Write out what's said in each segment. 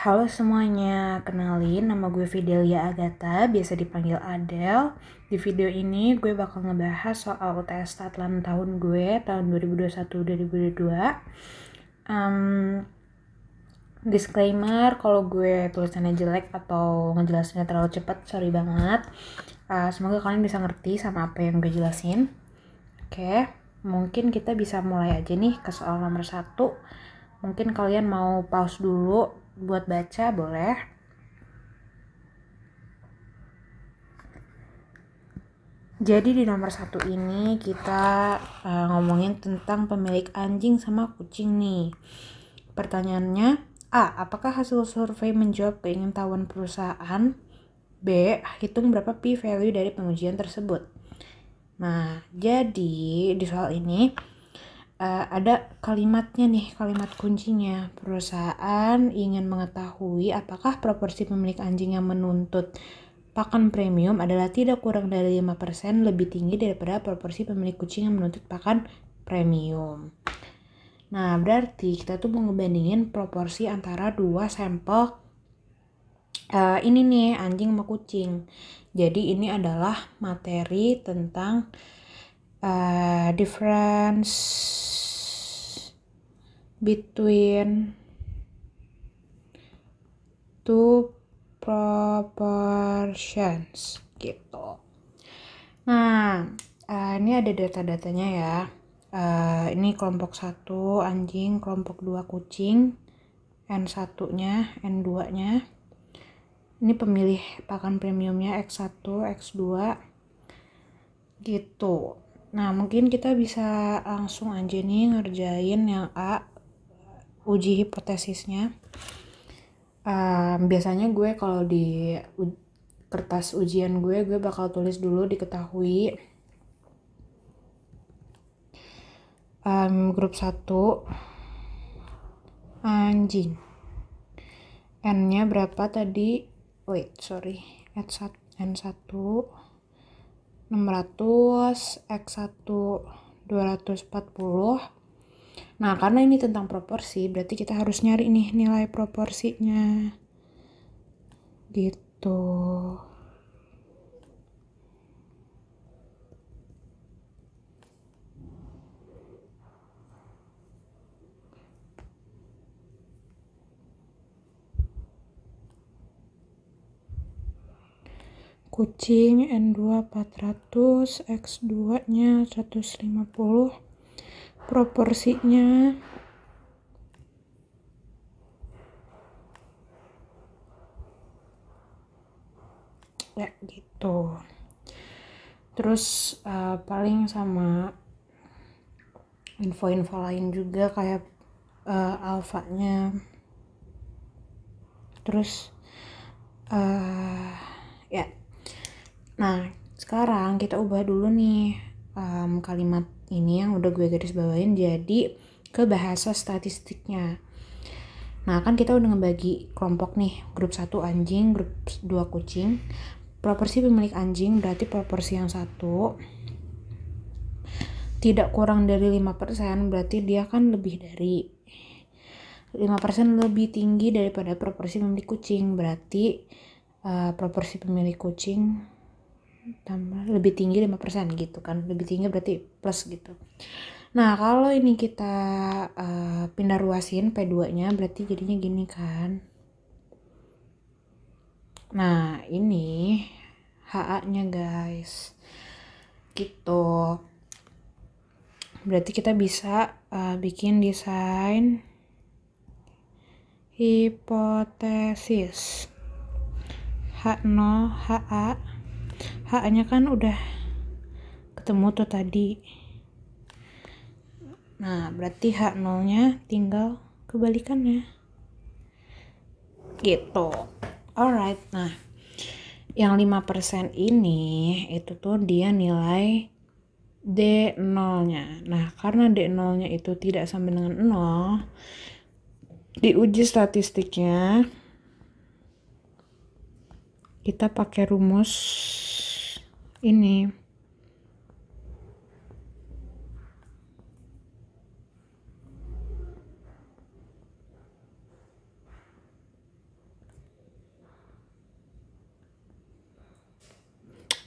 Halo semuanya, kenalin nama gue Fidelia Agatha, biasa dipanggil Adele. Di video ini gue bakal ngebahas soal UTS Statlan tahun gue, tahun 2021-2022. Disclaimer, kalau gue tulisannya jelek atau ngejelasinnya terlalu cepat, sorry banget. Semoga kalian bisa ngerti sama apa yang gue jelasin. Oke, mungkin kita bisa mulai aja nih ke soal nomor 1. Mungkin kalian mau pause dulu buat baca, boleh. Jadi di nomor 1 ini kita ngomongin tentang pemilik anjing sama kucing nih. Pertanyaannya, A. Apakah hasil survei menjawab keingintahuan perusahaan? B. Hitung berapa p-value dari pengujian tersebut. Nah, jadi di soal ini ada kalimatnya nih, kalimat kuncinya. Perusahaan ingin mengetahui apakah proporsi pemilik anjing yang menuntut pakan premium adalah tidak kurang dari 5% lebih tinggi daripada proporsi pemilik kucing yang menuntut pakan premium. Nah, berarti kita tuh mau ngebandingin proporsi antara dua sampel ini nih, anjing sama kucing. Jadi ini adalah materi tentang difference between two proportions gitu. Nah, ini ada data-datanya ya. Ini kelompok 1 anjing, kelompok 2 kucing, N1-nya, N2-nya. Ini pemilih pakan premiumnya X1, X2 gitu. Nah, mungkin kita bisa langsung aja nih ngerjain yang A, uji hipotesisnya. Biasanya gue kalau di kertas ujian gue bakal tulis dulu diketahui. Grup 1 anjing, N-nya berapa tadi? N1 600, X1 240. Nah, karena ini tentang proporsi, berarti kita harus nyari nih nilai proporsinya gitu. Kucing N2 400, X2 nya 150, proporsinya ya gitu. Terus paling sama info-info lain juga kayak alfanya. Terus ya. Nah, sekarang kita ubah dulu nih kalimat ini yang udah gue garis bawain jadi ke bahasa statistiknya. Nah, kan kita udah ngebagi kelompok nih, grup 1 anjing, grup 2 kucing. Proporsi pemilik anjing berarti proporsi yang 1 tidak kurang dari 5%, berarti dia kan lebih dari 5% lebih tinggi daripada proporsi pemilik kucing. Berarti proporsi pemilik kucing tambah lebih tinggi 5% gitu kan. Lebih tinggi berarti plus gitu. Nah, kalau ini kita pindah ruasin P2-nya berarti jadinya gini kan. Nah, ini HA-nya guys. Gitu. Berarti kita bisa bikin desain hipotesis. H0, HA. HA-nya kan udah ketemu tuh tadi. Nah, berarti H0-nya tinggal kebalikannya. Gitu. Alright, nah yang 5% ini itu tuh dia nilai D0-nya. Nah, karena D0-nya itu tidak sama dengan 0, di uji statistiknya kita pakai rumus ini.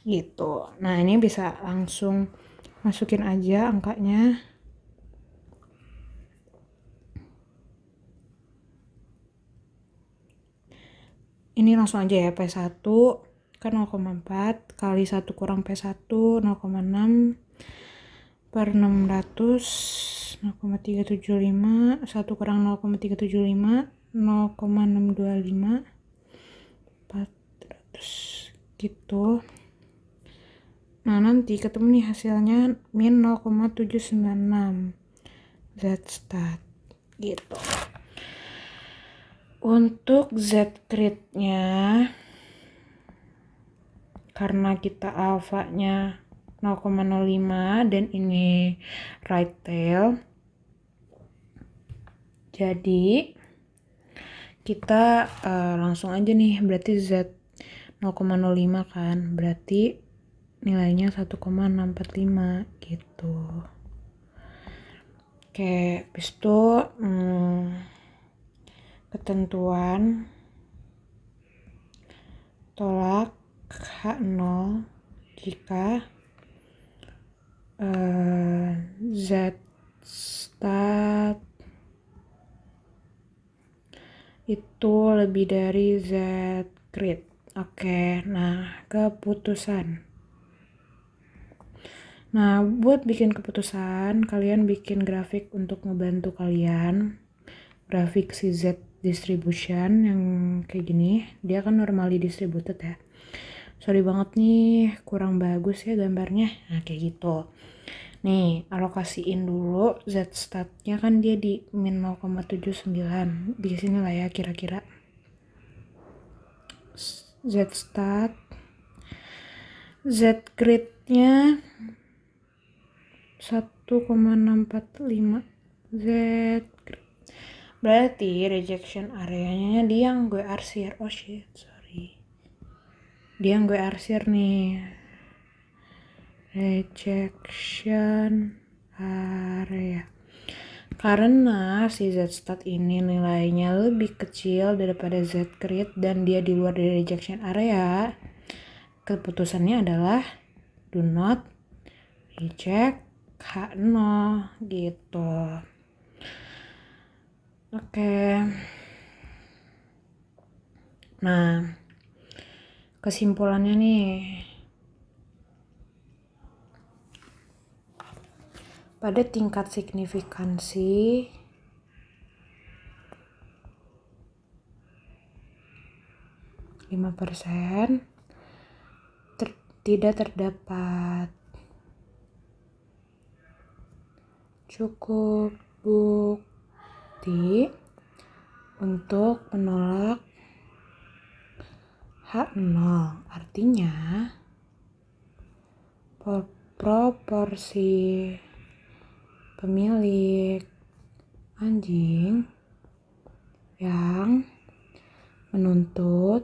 gitu. Nah ini bisa langsung masukin aja angkanya. Ini langsung aja ya, P1 kan 0,4 kali 1 kurang P1 0,6 per 600 0,375 1 kurang 0,375 0,625 400 gitu. Nah nanti ketemu nih hasilnya min 0,796 Z-stat gitu. Untuk Z-crit-nya, karena kita alfanya 0,05 dan ini right tail, jadi kita langsung aja nih, berarti Z 0,05 kan, berarti nilainya 1,645 gitu. Oke, habis itu ketentuan tolak H0 jika Z stat itu lebih dari Z crit. Oke, nah keputusan. Nah, buat bikin keputusan, kalian bikin grafik untuk ngebantu kalian. Grafik si Z distribution yang kayak gini, dia kan normally distributed ya. Sorry banget nih, kurang bagus ya gambarnya. Nah, kayak gitu. Nih, alokasiin dulu Z statnya kan dia di min 0,79. Di sini lah ya kira-kira. Z stat. Z crit-nya 1,645 Z crit. Berarti rejection areanya dia yang gue arsir. Oh shit, sorry. Dia yang gue arsir nih. Rejection area. Karena si Z-stat ini nilainya lebih kecil daripada Z-crit dan dia di luar dari rejection area, keputusannya adalah do not reject H0 gitu. Oke. Nah, kesimpulannya nih. Pada tingkat signifikansi tidak terdapat cukup bukti untuk menolak H0. Artinya proporsi pemilik anjing yang menuntut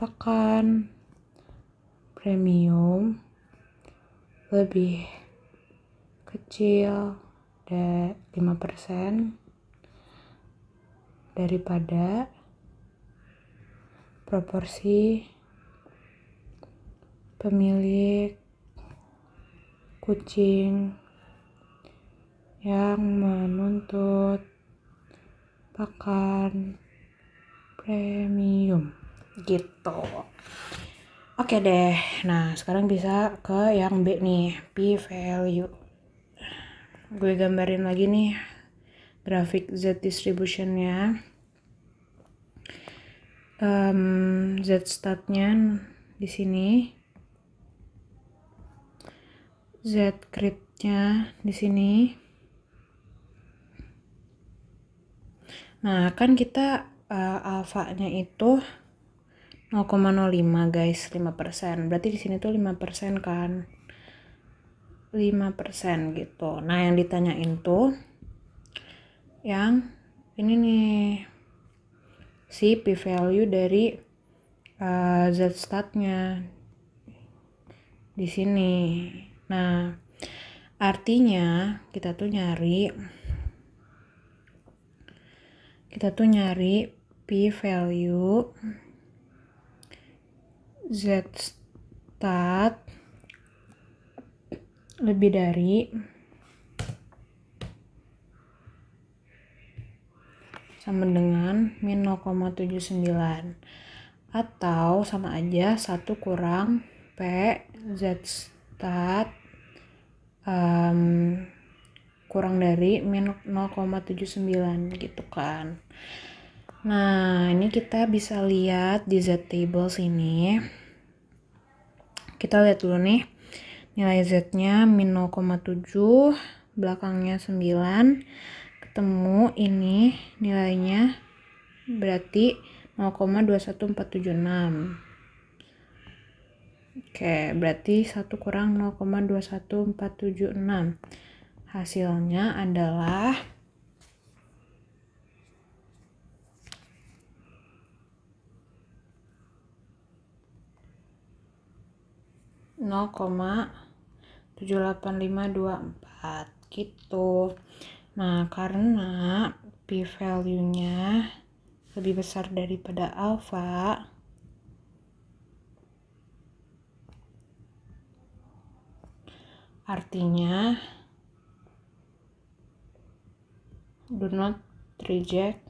pakan premium lebih kecil dari 5% daripada proporsi pemilik kucing yang menuntut pakan premium gitu. Oke deh, nah sekarang bisa ke yang B nih, P value. Gue gambarin lagi nih grafik Z distributionnya. Z statnya di sini, Z crit-nya di sini. Nah, kan kita alfanya itu 0,05 guys, 5%. Berarti di sini tuh 5% kan. 5% gitu. Nah, yang ditanyain tuh yang ini nih, si P value dari Z statnya di sini. Nah, artinya kita tuh nyari P value Z stat lebih dari sama dengan min 0,79 atau sama aja 1 kurang P Z stat kurang dari min 0,79 gitu kan. Nah, ini kita bisa lihat di Z tables ini. Kita lihat dulu nih. Nilai Z-nya min 0,7, belakangnya 9. Ketemu ini nilainya berarti 0,21476. Oke, berarti 1 kurang 0,21476. Hasilnya adalah 0,78524 gitu. Nah, karena p-value-nya lebih besar daripada alfa, artinya do not reject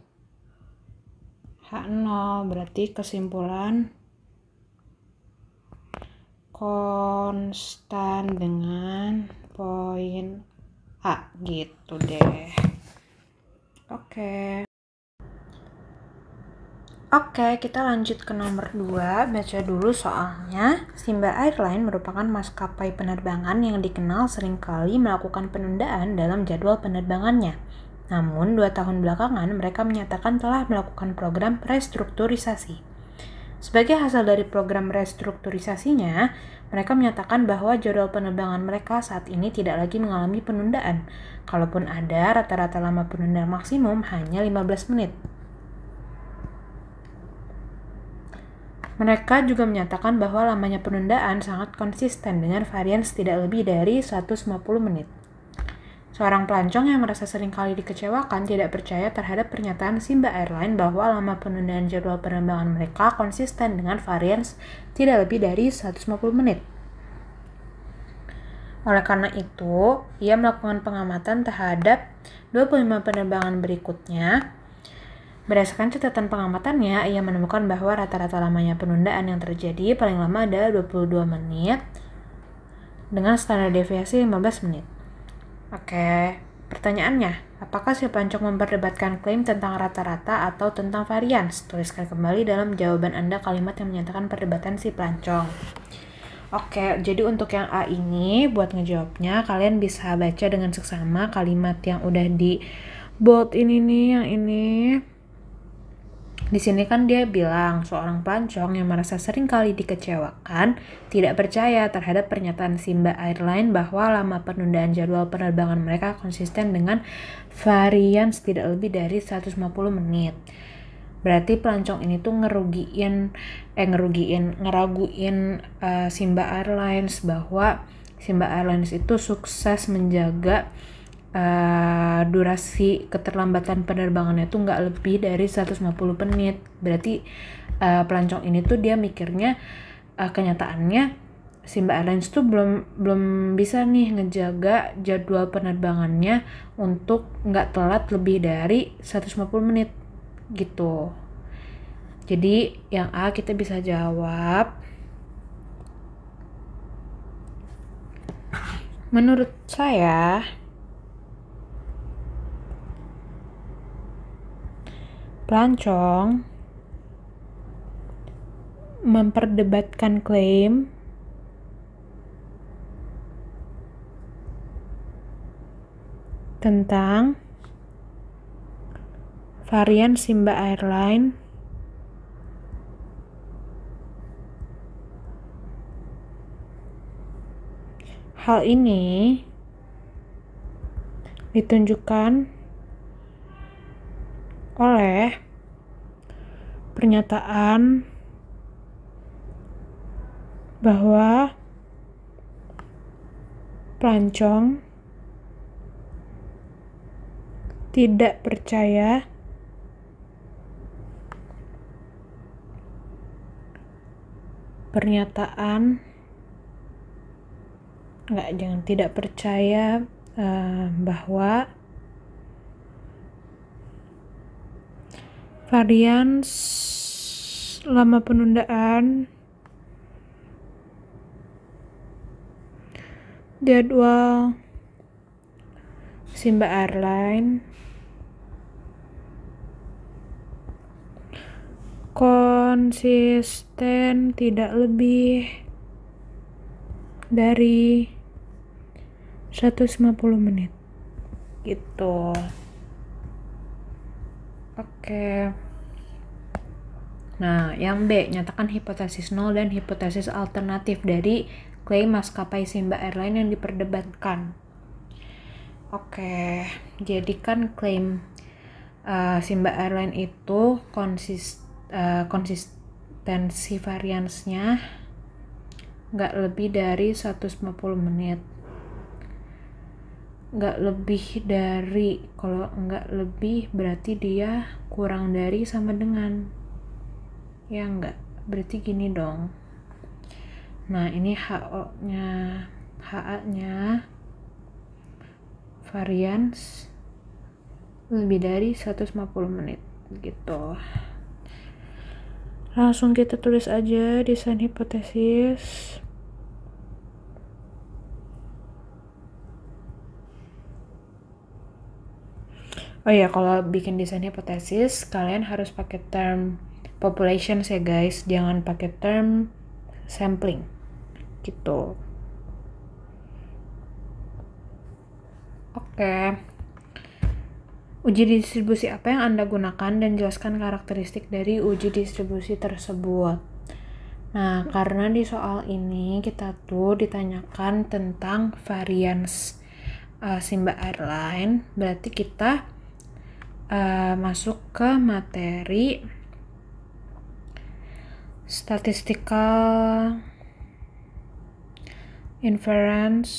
H0. Berarti kesimpulan konstan dengan poin A gitu deh. Oke, kita lanjut ke nomor 2. Baca dulu soalnya. Simba Airline merupakan maskapai penerbangan yang dikenal seringkali melakukan penundaan dalam jadwal penerbangannya. Namun, 2 tahun belakangan mereka menyatakan telah melakukan program restrukturisasi. Sebagai hasil dari program restrukturisasinya, mereka menyatakan bahwa jadwal penerbangan mereka saat ini tidak lagi mengalami penundaan. Kalaupun ada, rata-rata lama penundaan maksimum hanya 15 menit. Mereka juga menyatakan bahwa lamanya penundaan sangat konsisten dengan varian tidak lebih dari 150 menit. Seorang pelancong yang merasa seringkali dikecewakan tidak percaya terhadap pernyataan Simba Airline bahwa lama penundaan jadwal penerbangan mereka konsisten dengan varian tidak lebih dari 150 menit. Oleh karena itu, ia melakukan pengamatan terhadap 25 penerbangan berikutnya. Berdasarkan catatan pengamatannya, ia menemukan bahwa rata-rata lamanya penundaan yang terjadi paling lama adalah 22 menit dengan standar deviasi 15 menit. Oke, pertanyaannya, apakah si pelancong memperdebatkan klaim tentang rata-rata atau tentang varian? Tuliskan kembali dalam jawaban Anda kalimat yang menyatakan perdebatan si pelancong. Oke, jadi untuk yang A ini, buat ngejawabnya, kalian bisa baca dengan seksama kalimat yang udah di bold ini nih, yang ini. Di sini kan dia bilang seorang pelancong yang merasa sering kali dikecewakan tidak percaya terhadap pernyataan Simba Airline bahwa lama penundaan jadwal penerbangan mereka konsisten dengan varian tidak lebih dari 150 menit. Berarti pelancong ini tuh ngeraguin Simba Airlines bahwa Simba Airlines itu sukses menjaga durasi keterlambatan penerbangannya tuh nggak lebih dari 150 menit. Berarti pelancong ini tuh dia mikirnya kenyataannya Simba Airlines tuh belum bisa nih ngejaga jadwal penerbangannya untuk nggak telat lebih dari 150 menit gitu. Jadi yang A kita bisa jawab. Menurut saya pelancong memperdebatkan klaim tentang varian Simba Airline hal ini ditunjukkan oleh pernyataan bahwa pelancong tidak percaya pernyataan jangan tidak percaya bahwa varians lama penundaan jadwal Simba Airline konsisten tidak lebih dari 150 menit gitu. Oke. Nah, yang B, nyatakan hipotesis nol dan hipotesis alternatif dari klaim maskapai Simba Airline yang diperdebatkan. Oke, jadi kan klaim Simba Airline itu konsistensi variansnya nggak lebih dari 150 menit. Nggak lebih dari, kalau nggak lebih berarti dia kurang dari sama dengan. Ya nggak, berarti gini dong. Nah, ini HA-nya varians lebih dari 150 menit gitu. Langsung kita tulis aja desain hipotesis. Oh ya, kalau bikin desain hipotesis kalian harus pakai term population ya guys, jangan pakai term sampling gitu. Oke. Uji distribusi apa yang Anda gunakan dan jelaskan karakteristik dari uji distribusi tersebut. Nah, karena di soal ini kita tuh ditanyakan tentang varians Simba Airline, berarti kita masuk ke materi statistical inference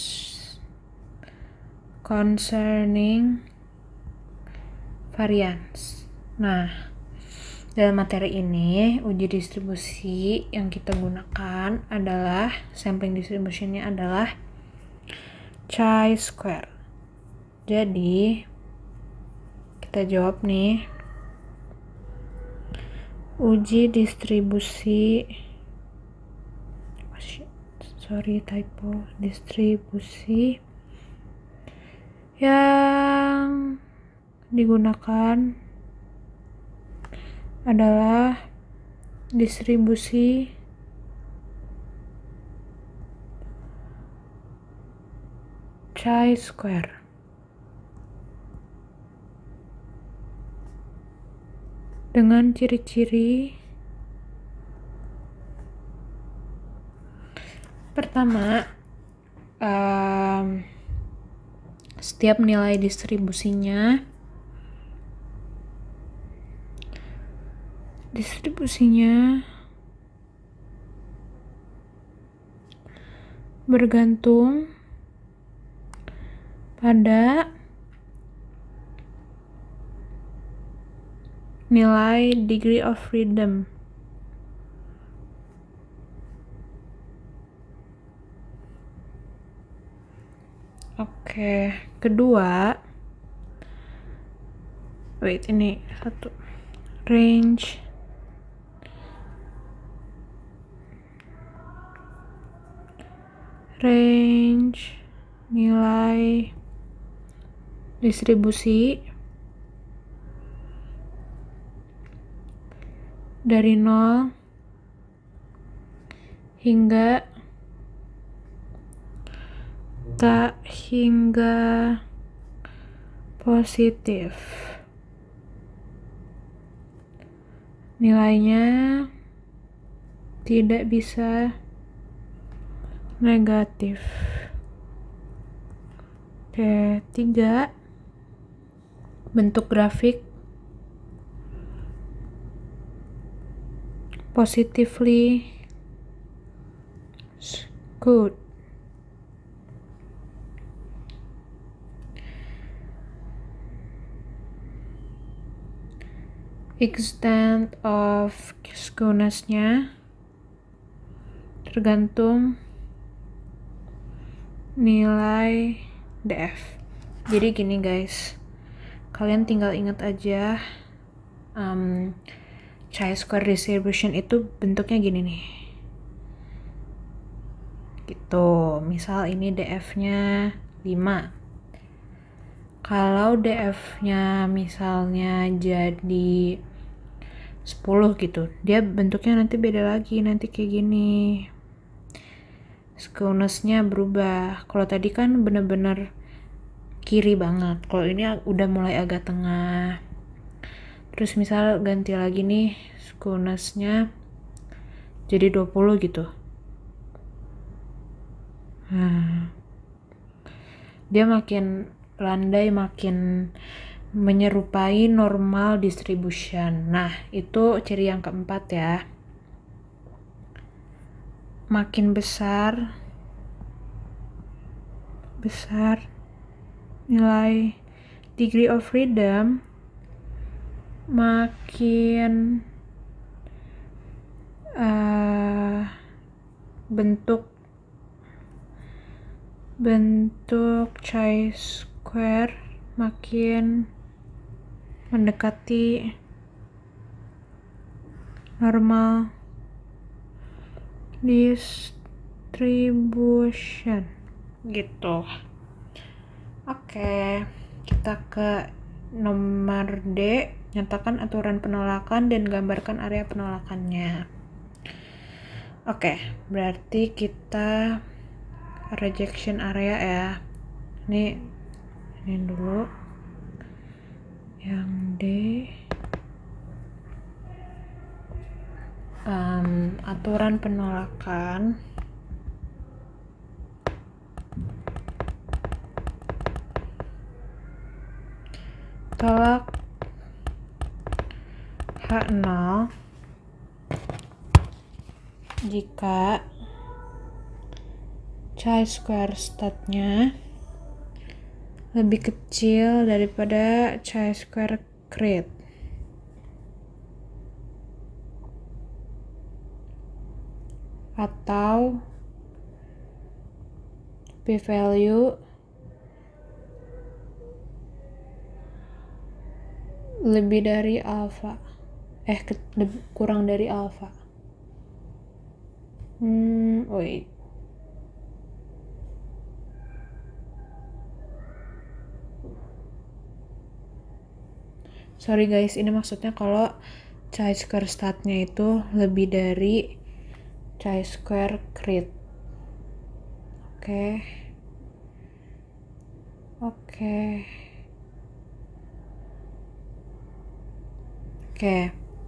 concerning variance. Nah, dalam materi ini uji distribusi yang kita gunakan adalah sampling distributionnya adalah chi-square. Jadi kita jawab nih, uji distribusi distribusi yang digunakan adalah distribusi chi-square. Dengan ciri-ciri pertama, setiap nilai distribusinya bergantung pada nilai degree of freedom. Oke, kedua, ini satu, range nilai distribusi dari 0 hingga tak hingga positif. Nilainya tidak bisa negatif. Oke, 3, bentuk grafik positively skewed. Extent of skewness-nya tergantung nilai DF. Jadi gini guys, kalian tinggal ingat aja chi-square distribution itu bentuknya gini nih, gitu. Misal ini DF-nya 5. Kalau DF-nya misalnya jadi 10 gitu, dia bentuknya nanti beda lagi, nanti kayak gini. Skewness-nya berubah. Kalau tadi kan bener-bener kiri banget, kalau ini udah mulai agak tengah. Terus misal ganti lagi nih, skewness-nya jadi 20 gitu. Dia makin landai, makin menyerupai normal distribution. Nah, itu ciri yang keempat ya. Makin besar nilai degree of freedom, makin bentuk chi-square makin mendekati normal distribution gitu. Oke, kita ke nomor D, nyatakan aturan penolakan dan gambarkan area penolakannya. Oke, berarti kita rejection area ya. Ini dulu yang D. Aturan penolakan tolak H0 jika chi-square statnya lebih kecil daripada chi-square crit. Atau p-value lebih dari alpha, kurang dari alpha. Wait. Sorry guys, ini maksudnya kalau chi-square statnya itu lebih dari chi-square crit. Oke.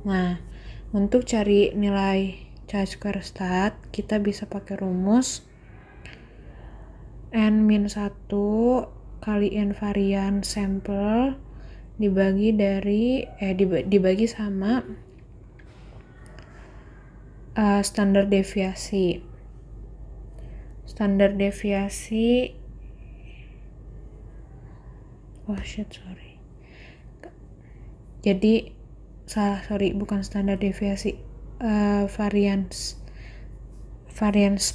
Nah, untuk cari nilai chi-square stat, kita bisa pakai rumus n-1 kali n varian sampel dibagi sama standar deviasi. Standar deviasi bukan standar deviasi, varians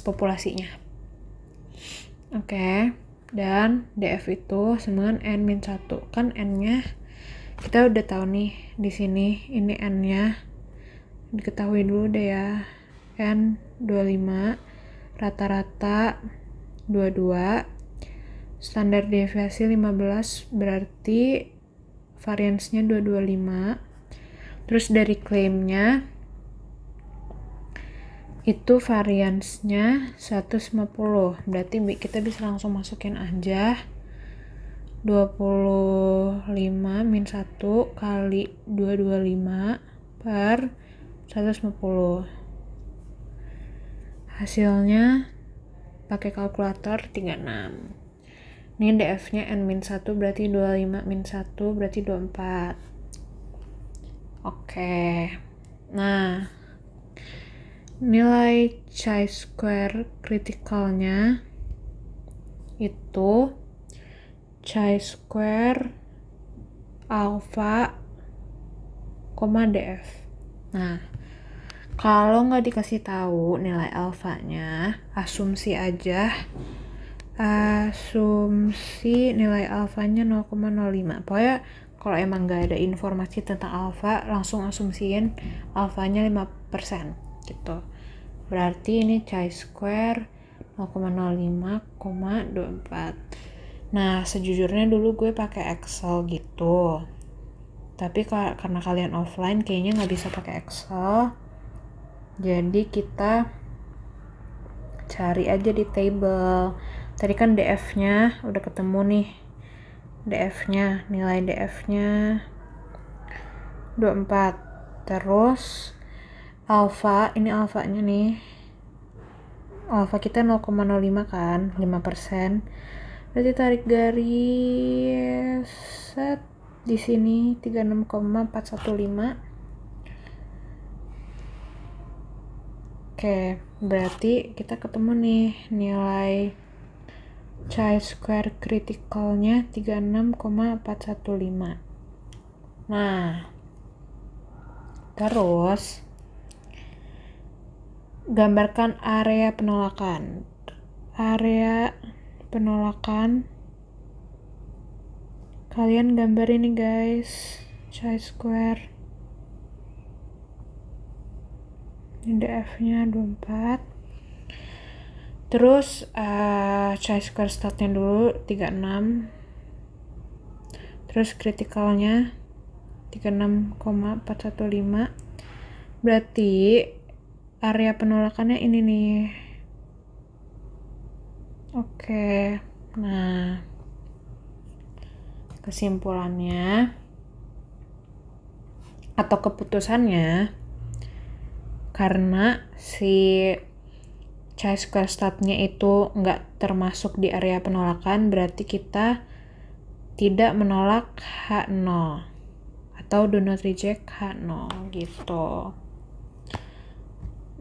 populasinya. Dan DF itu sama dengan n-1. Kan n-nya kita udah tahu nih di sini, ini n-nya diketahui dulu deh ya. N 25, rata-rata 22, standar deviasi 15, berarti variansnya 225. Terus dari klaimnya itu variansnya 150, berarti kita bisa langsung masukin aja 25 min 1 kali 225 per 150. Hasilnya pakai kalkulator 36. Ini DF-nya n-1 berarti 25 min 1 berarti 24. Nah, nilai chi-square kritikalnya itu chi-square alpha, DF. Nah, Kalau nggak dikasih tahu nilai alfanya, asumsi aja. Asumsi nilai alfanya 0,05. Pokoknya kalau emang nggak ada informasi tentang alfa, langsung asumsiin alfanya 5% gitu. Berarti ini chi-square 0,05,24. Nah, sejujurnya dulu gue pakai Excel gitu. Tapi karena kalian offline kayaknya nggak bisa pakai Excel. Jadi kita cari aja di table. Tadi kan DF-nya udah ketemu nih. DF-nya, nilai DF-nya 24. Terus alfa, ini alfanya nih. Alfa kita 0,05 kan, 5%. Berarti tarik garis set di sini 36,415. Oke, berarti kita ketemu nih nilai chi-square critical-nya 36,415. Nah, terus gambarkan area penolakan. Area penolakan kalian gambar ini guys, chi-square. Ini DF-nya 24. Terus chi-square startnya dulu 36. Terus kritikalnya 36,415. Berarti area penolakannya ini nih. Oke. Nah, kesimpulannya atau keputusannya, karena si chi-square startnya itu nggak termasuk di area penolakan, berarti kita tidak menolak H0 atau do not reject H0 gitu.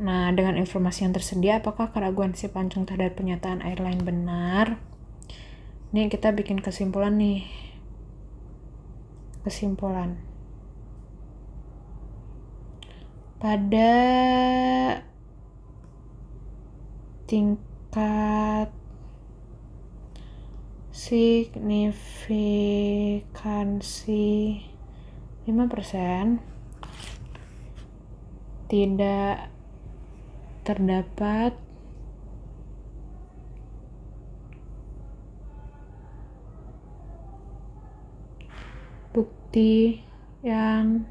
Nah, dengan informasi yang tersedia, apakah keraguan si Pancung terhadap pernyataan airline benar? Ini kita bikin kesimpulan nih. Kesimpulan. Pada tingkat signifikansi 5% tidak terdapat bukti yang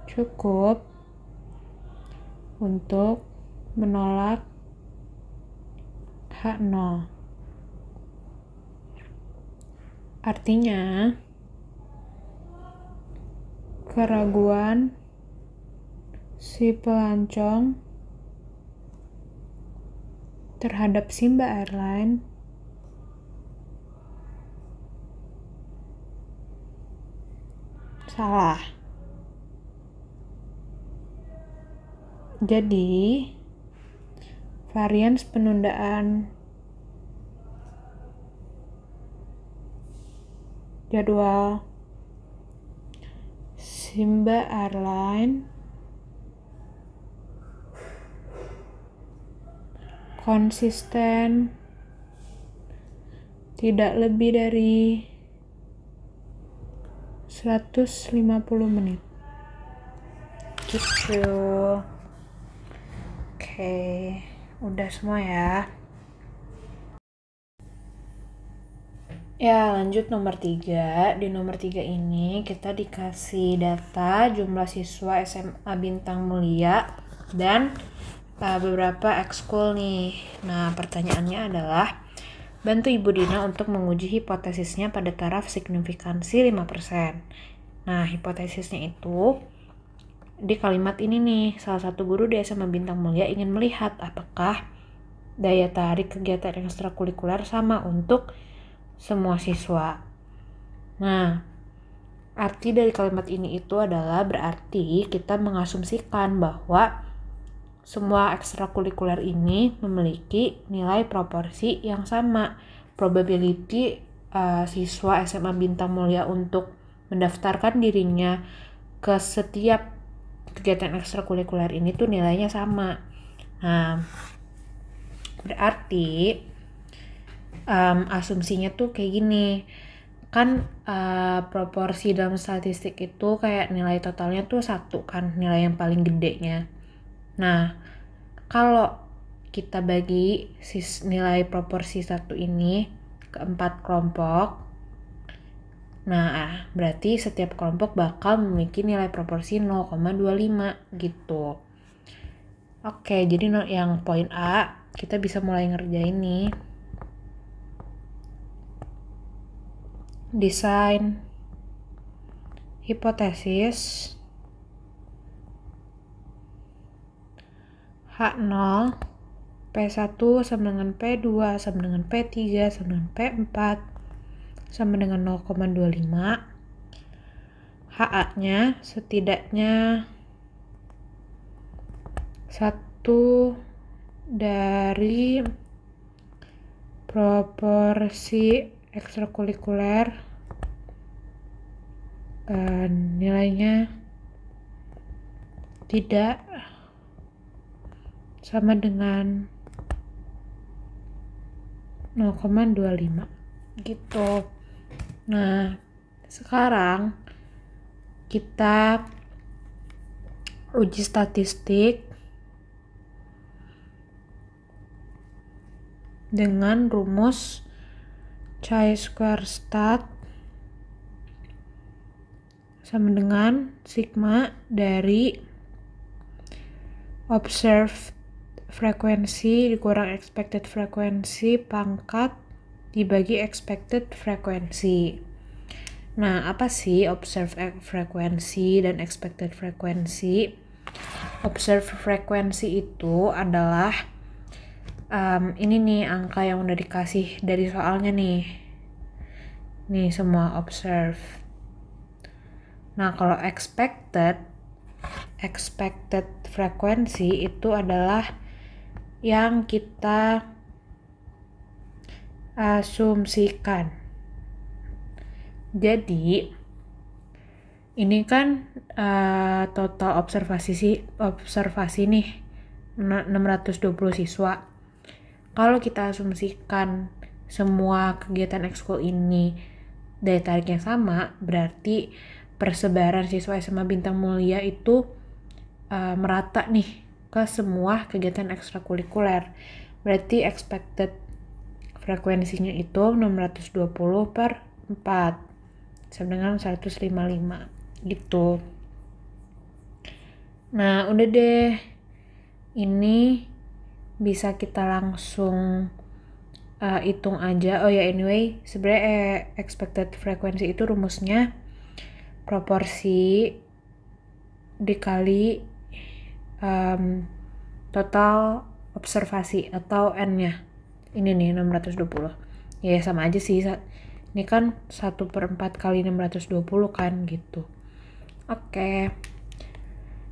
cukup untuk menolak H0. Artinya, keraguan si pelancong terhadap Simba Airline salah. Jadi, varians penundaan jadwal Simba Airline konsisten tidak lebih dari 150 menit gitu. Oke, udah semua ya. Ya, lanjut nomor 3. Di nomor 3 ini kita dikasih data jumlah siswa SMA Bintang Mulia dan beberapa ekskul nih. Nah, pertanyaannya adalah, bantu Ibu Dina untuk menguji hipotesisnya pada taraf signifikansi 5%. Nah, hipotesisnya itu di kalimat ini nih, salah satu guru di SMA Bintang Mulia ingin melihat apakah daya tarik kegiatan ekstrakurikuler sama untuk semua siswa. Nah, arti dari kalimat ini itu adalah berarti kita mengasumsikan bahwa semua ekstrakurikuler ini memiliki nilai proporsi yang sama. Probability siswa SMA Bintang Mulia untuk mendaftarkan dirinya ke setiap kegiatan ekstrakurikuler ini tuh nilainya sama. Nah, berarti asumsinya tuh kayak gini. Kan proporsi dalam statistik itu kayak nilai totalnya tuh 1 kan, nilai yang paling gedenya. Nah, kalau kita bagi nilai proporsi 1 ini ke 4 kelompok, nah berarti setiap kelompok bakal memiliki nilai proporsi 0,25 gitu. Oke, jadi yang poin A kita bisa mulai ngerjain nih. Desain hipotesis H0 P1 sama dengan P2 sama dengan P3 sama dengan P4 sama dengan 0,25. HA-nya setidaknya 1 dari proporsi ekstrakurikuler nilainya tidak sama dengan 0,25 gitu. Nah, sekarang kita uji statistik dengan rumus chi-square stat sama dengan sigma dari observed frekuensi dikurang expected frekuensi pangkat dibagi expected frekuensi. Nah, apa sih observed frekuensi dan expected frekuensi? Observed frekuensi itu adalah ini nih angka yang udah dikasih dari soalnya nih. Nih semua observe. Nah, kalau expected frekuensi itu adalah yang kita asumsikan. Jadi ini kan total observasi nih 620 siswa. Kalau kita asumsikan semua kegiatan ekskul ini daya tariknya sama, berarti persebaran siswa SMA Bintang Mulia itu merata nih ke semua kegiatan ekstrakurikuler. Berarti expected frekuensinya itu 620 per 4 sama dengan 155 gitu. Nah, udah deh, ini bisa kita langsung hitung aja. Oh ya, anyway, sebenarnya expected frekuensi itu rumusnya proporsi dikali total observasi atau N-nya. Ini nih 620. Ya sama aja sih. Ini kan 1/4 kali 620 kan gitu. Oke.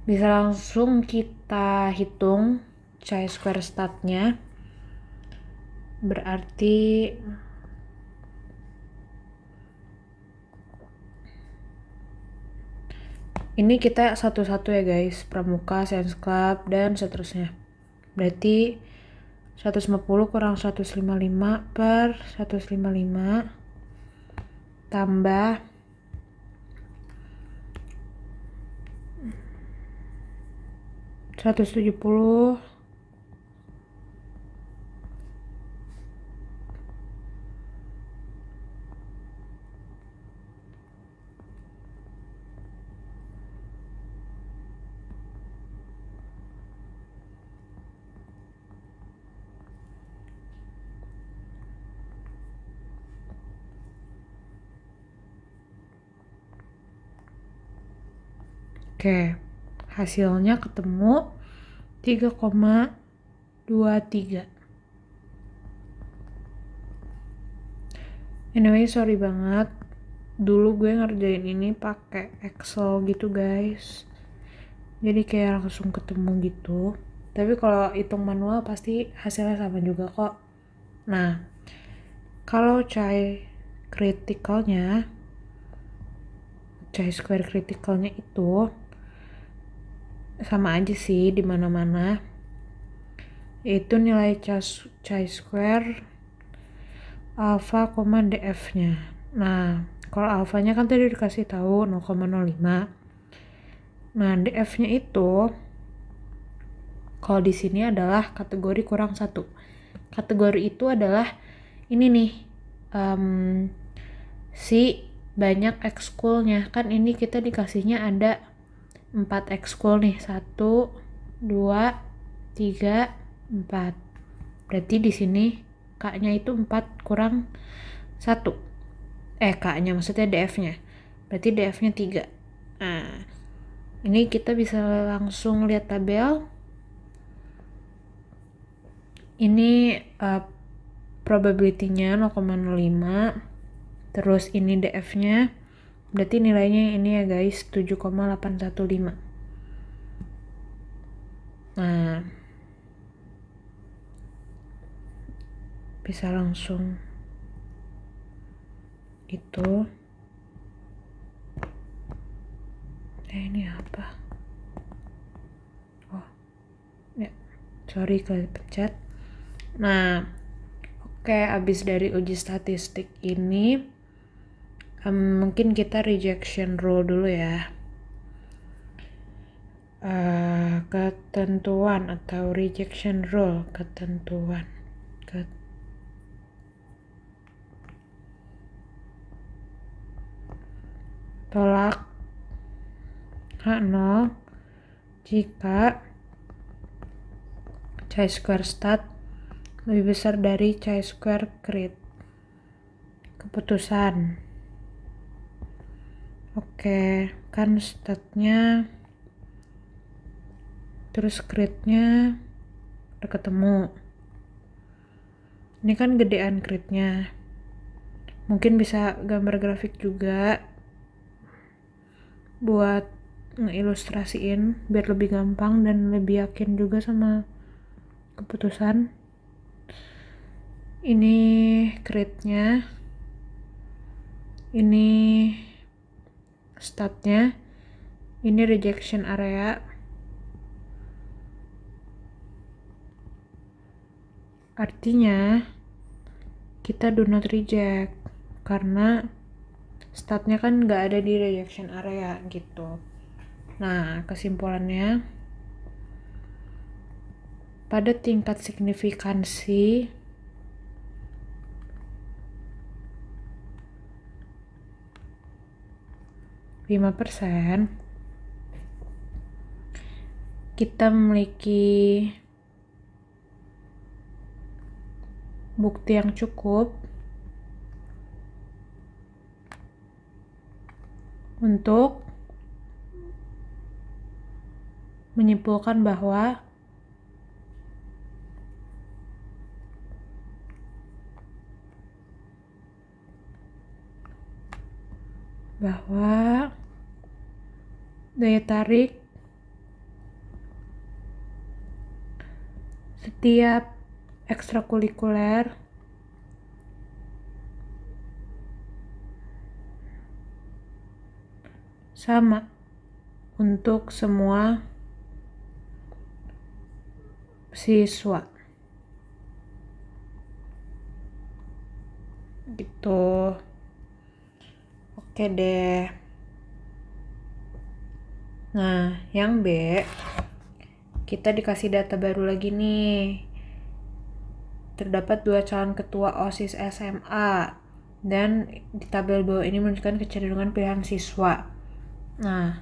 Bisa langsung kita hitung chi-square statnya. Berarti ini kita satu-satu ya guys, pramuka, science club, dan seterusnya. Berarti 150 kurang 155 per 155 tambah 170 Oke, hasilnya ketemu 3,23. Anyway, sorry banget. Dulu gue ngerjain ini pakai Excel gitu guys. Jadi kayak langsung ketemu gitu. Tapi kalau hitung manual pasti hasilnya sama juga kok. Nah, kalau chi-square criticalnya itu sama aja sih di mana-mana, yaitu nilai chi-square alpha, df-nya. Nah, kalau alfanya kan tadi dikasih tahu 0,05. Nah, df-nya itu kalau di sini adalah kategori kurang 1. Kategori itu adalah ini nih, si banyak ekskulnya. Kan ini kita dikasihnya ada 4 ekskul nih, 1, 2, 3, 4. Berarti di sini K-nya itu 4 kurang 1. K-nya maksudnya DF-nya. Berarti DF-nya 3. Nah, ini kita bisa langsung lihat tabel. Ini probability-nya 0,05. Terus ini DF-nya. Berarti nilainya ini ya guys, 7,815. Nah, bisa langsung itu. Ini apa? Oh, ya, sorry kalau pencet. Nah, oke, abis dari uji statistik ini, mungkin kita rejection rule dulu ya. Ketentuan atau rejection rule, ketentuan. Tolak H0 jika chi-square stat lebih besar dari chi-square crit. Keputusan. Oke, kan statnya terus critnya udah ketemu. Ini kan gedean critnya. Mungkin bisa gambar grafik juga buat ngeilustrasiin biar lebih gampang dan lebih yakin juga sama keputusan. Ini critnya, ini statnya, ini rejection area. Artinya kita do not reject karena statnya kan nggak ada di rejection area gitu. Nah, kesimpulannya pada tingkat signifikansi %, kita memiliki bukti yang cukup untuk menyimpulkan bahwa daya tarik setiap ekstrakurikuler sama untuk semua siswa gitu. Oke deh. Nah, yang B, kita dikasih data baru lagi nih. Terdapat 2 calon ketua OSIS SMA dan di tabel bawah ini menunjukkan kecenderungan pilihan siswa. Nah,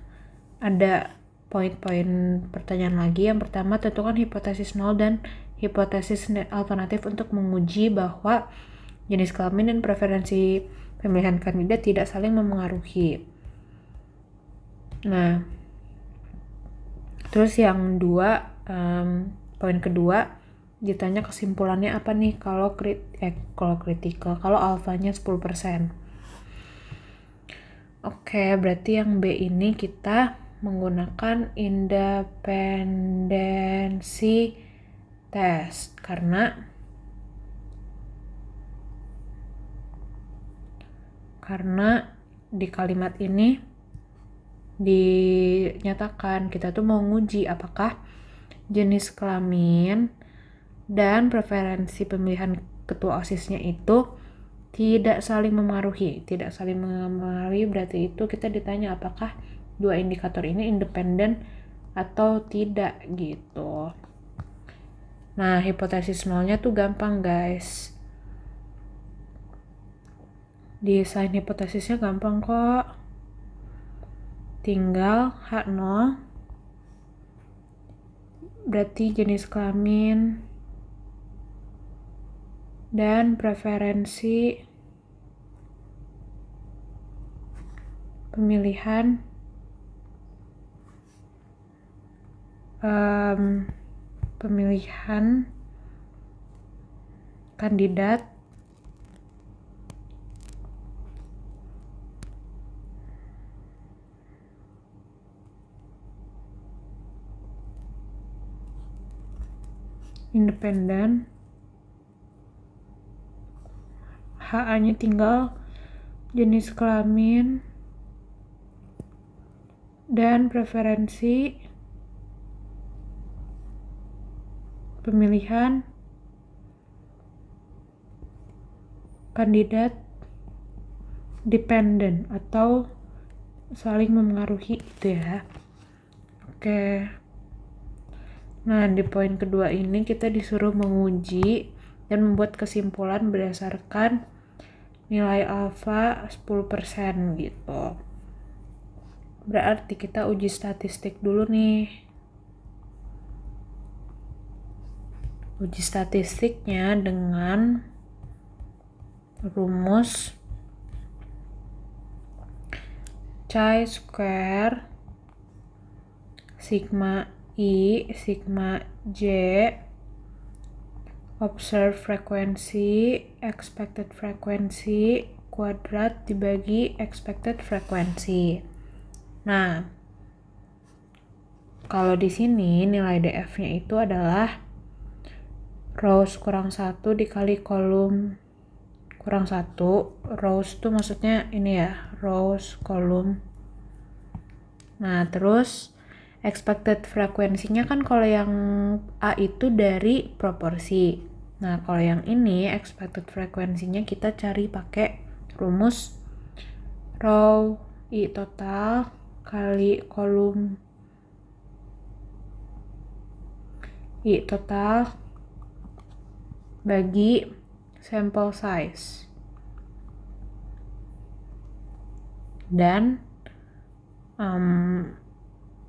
ada poin-poin pertanyaan lagi. Yang pertama, tentukan hipotesis 0 dan hipotesis alternatif untuk menguji bahwa jenis kelamin dan preferensi pemilihan kandidat tidak saling memengaruhi. Nah, terus yang poin kedua, ditanya kesimpulannya apa nih kalau kritikal, kalau alfanya 10%. Oke, berarti yang B ini kita menggunakan independensi test karena di kalimat ini dinyatakan. Kita tuh mau nguji apakah jenis kelamin dan preferensi pemilihan ketua OSIS-nya itu tidak saling memengaruhi. Tidak saling memengaruhi berarti itu kita ditanya apakah dua indikator ini independen atau tidak gitu. Nah, hipotesis nolnya tuh gampang guys. Desain hipotesisnya gampang kok. Tinggal H0 berarti jenis kelamin dan preferensi pemilihan kandidat independen. HA-nya tinggal jenis kelamin dan preferensi pemilihan kandidat dependen atau saling memengaruhi itu ya. Oke. Nah, di poin kedua ini kita disuruh menguji dan membuat kesimpulan berdasarkan nilai alfa 10% gitu. Berarti kita uji statistik dulu nih. Uji statistiknya dengan rumus chi-square sigma I sigma J observed frequency expected frequency kuadrat dibagi expected frequency. Nah, kalau di sini nilai DF-nya itu adalah rows kurang 1 dikali kolom kurang 1. Rows itu maksudnya ini ya, rows kolom. Nah, terus expected frekuensinya kan kalau yang A itu dari proporsi. Nah, kalau yang ini expected frekuensinya kita cari pakai rumus row I total kali kolom I total bagi sample size. Dan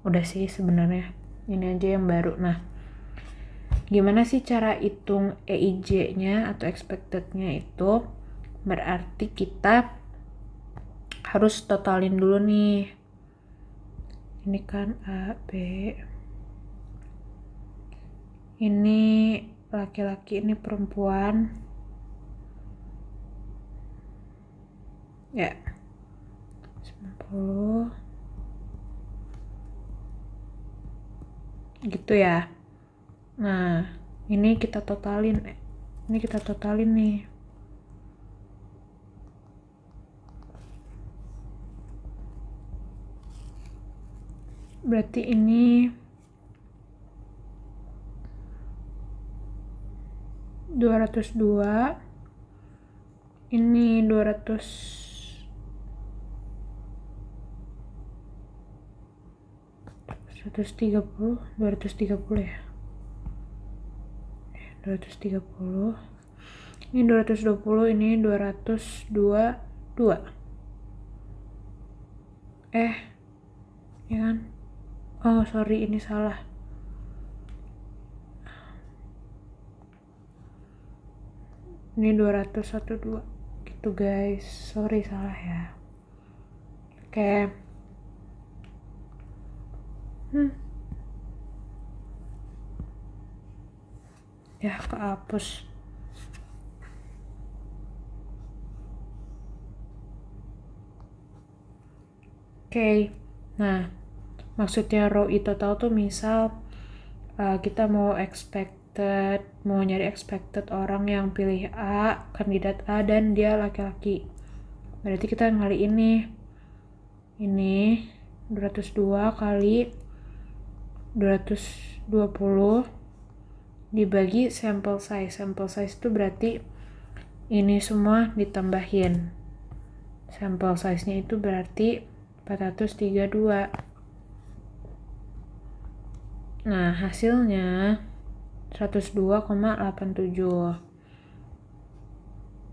udah sih sebenarnya, ini aja yang baru. Nah, gimana sih cara hitung EIJ-nya atau expected-nya itu? Berarti kita harus totalin dulu nih. Ini kan A, B. Ini laki-laki, ini perempuan. Ya. 90 gitu ya. Nah, ini kita totalin nih. Berarti ini 202, ini 230 ya, 230, ini 220, ini 222 ya kan? Oh sorry, ini salah. Ini 212 gitu guys, sorry salah ya. Oke. Ya kehapus. Oke. Nah, maksudnya row I total tuh misal kita mau nyari expected orang yang pilih A, kandidat A dan dia laki-laki. Berarti kita ngali ini 202 kali 220 dibagi sample size. Sample size itu berarti ini semua ditambahin. Sample size-nya itu berarti 432. Nah, hasilnya 102,87.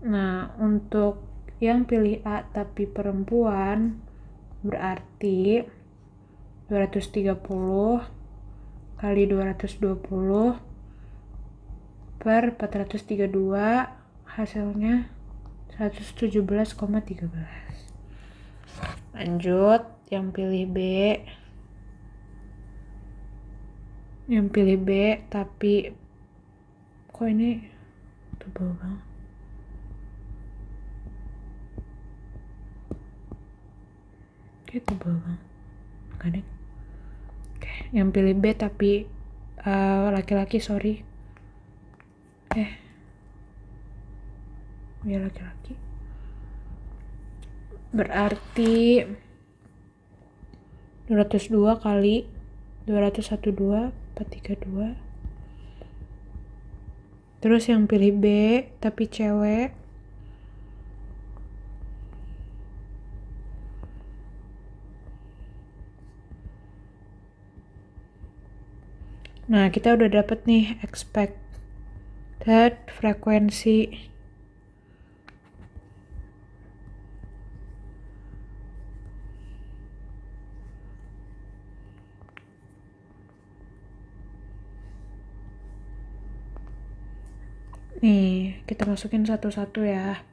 Nah, untuk yang pilih A tapi perempuan berarti 230 kali 220 per 432 hasilnya 117,13. Lanjut, yang pilih B. Yang pilih B tapi kok ini tebal banget. Kayak tebal banget. Enggak deh. Oke, yang pilih B tapi laki-laki, sorry. Ya laki-laki. Berarti 202 kali 212 432. Terus yang pilih B tapi cewek, nah kita udah dapet nih expected frekuensi. Nih, kita masukin satu-satu ya.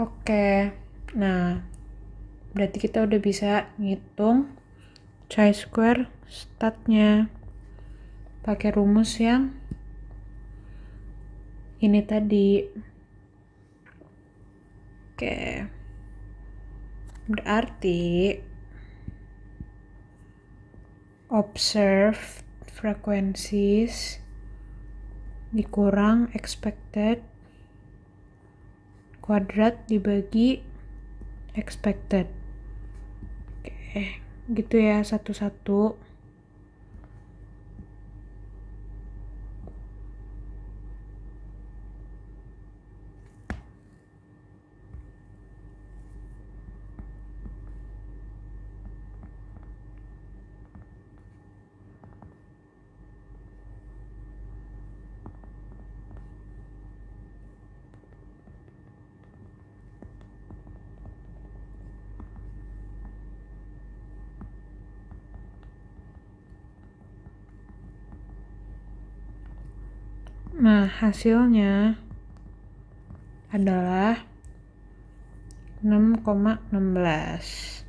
Oke, nah berarti kita udah bisa ngitung chi-square statnya pakai rumus yang ini tadi. Oke, berarti observed frequencies dikurang expected kuadrat dibagi expected. Oke, gitu ya satu-satu. Nah, hasilnya adalah 6,16.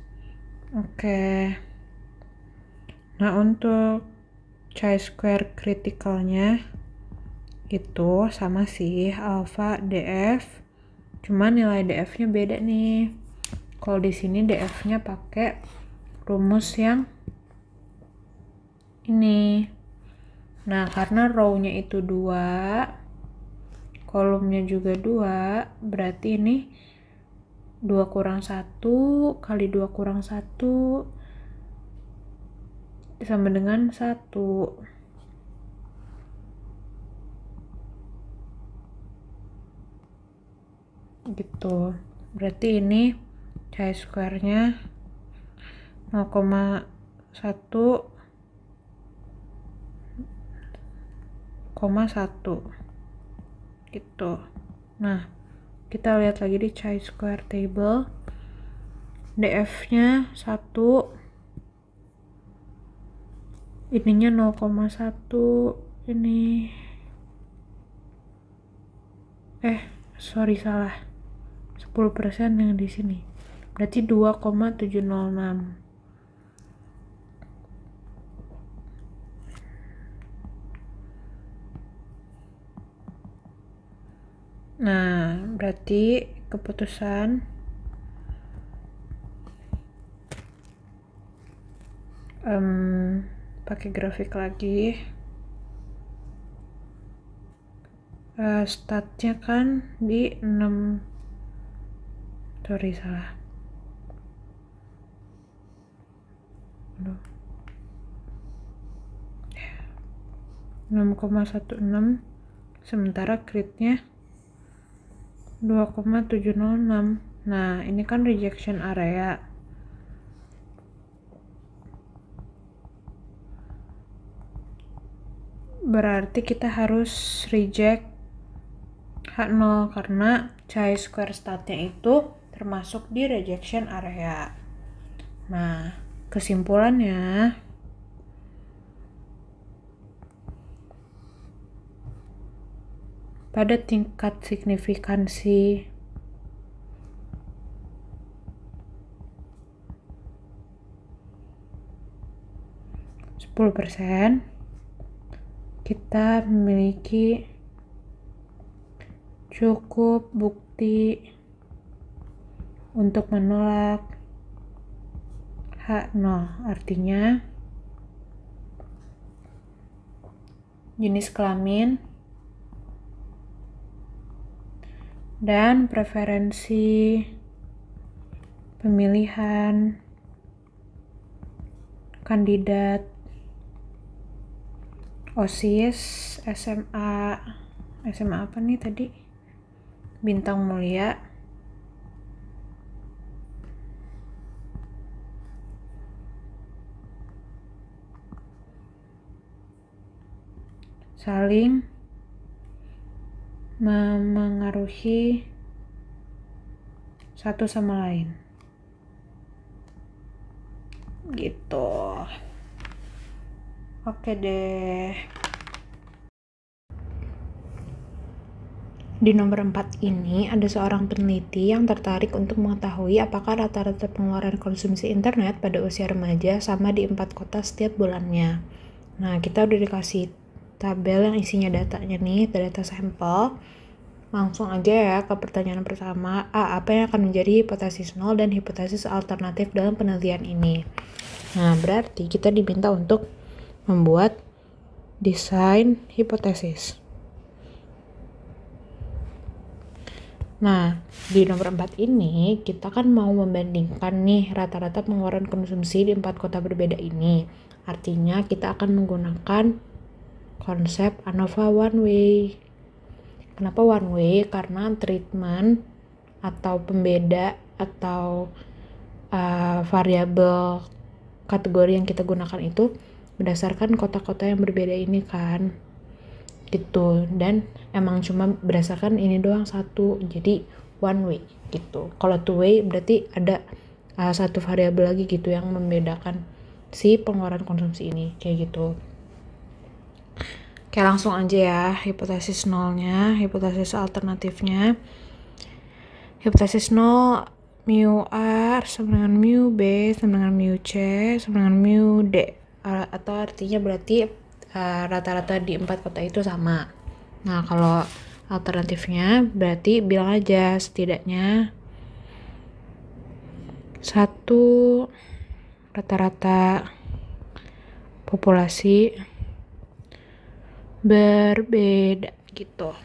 Oke. Nah, untuk chi-square kritikalnya itu sama sih, alpha DF. Cuma nilai DF-nya beda nih. Kalau di sini DF-nya pakai rumus yang ini. Nah, karena row-nya itu 2, kolomnya juga 2, berarti ini 2 kurang 1 kali 2 kurang 1 sama dengan 1. Gitu. Berarti ini chi-square-nya 0,1 gitu. Nah, kita lihat lagi di chi-square table. DF-nya 1, ininya 0,1, ini sorry salah. 10% yang di sini. Berarti 2,706. Nah, berarti keputusan pakai grafik lagi. Statnya kan di 6, sorry salah. 6,16, sementara gridnya 2,706. Nah, ini kan rejection area. Berarti kita harus reject H0 karena chi-square statnya itu termasuk di rejection area. Nah, kesimpulannya pada tingkat signifikansi 10%, kita memiliki cukup bukti untuk menolak H0. Artinya jenis kelamin dan preferensi pemilihan kandidat OSIS SMA apa nih tadi? Bintang Mulia saling memengaruhi satu sama lain gitu. Oke deh. Di nomor 4 ini ada seorang peneliti yang tertarik untuk mengetahui apakah rata-rata pengeluaran konsumsi internet pada usia remaja sama di 4 kota setiap bulannya. Nah, kita udah dikasih tabel yang isinya datanya nih, data sampel. Langsung aja ya ke pertanyaan pertama. Apa yang akan menjadi hipotesis nol dan hipotesis alternatif dalam penelitian ini? Nah, berarti kita diminta untuk membuat desain hipotesis. Nah, di nomor 4 ini kita kan mau membandingkan nih rata-rata pengeluaran konsumsi di 4 kota berbeda ini. Artinya kita akan menggunakan konsep ANOVA one way. Kenapa one way? Karena treatment atau pembeda atau variabel kategori yang kita gunakan itu berdasarkan kota-kota yang berbeda ini kan gitu, dan emang cuma berdasarkan ini doang satu, jadi one way gitu. Kalau two way berarti ada satu variabel lagi gitu yang membedakan si pengeluaran konsumsi ini kayak gitu. Oke, langsung aja ya hipotesis nolnya, hipotesis alternatifnya. Hipotesis nol, mu R sama dengan mu B sama dengan mu C sama dengan mu D, atau artinya berarti rata-rata di 4 kota itu sama. Nah, kalau alternatifnya berarti bilang aja setidaknya satu rata-rata populasi berbeda gitu.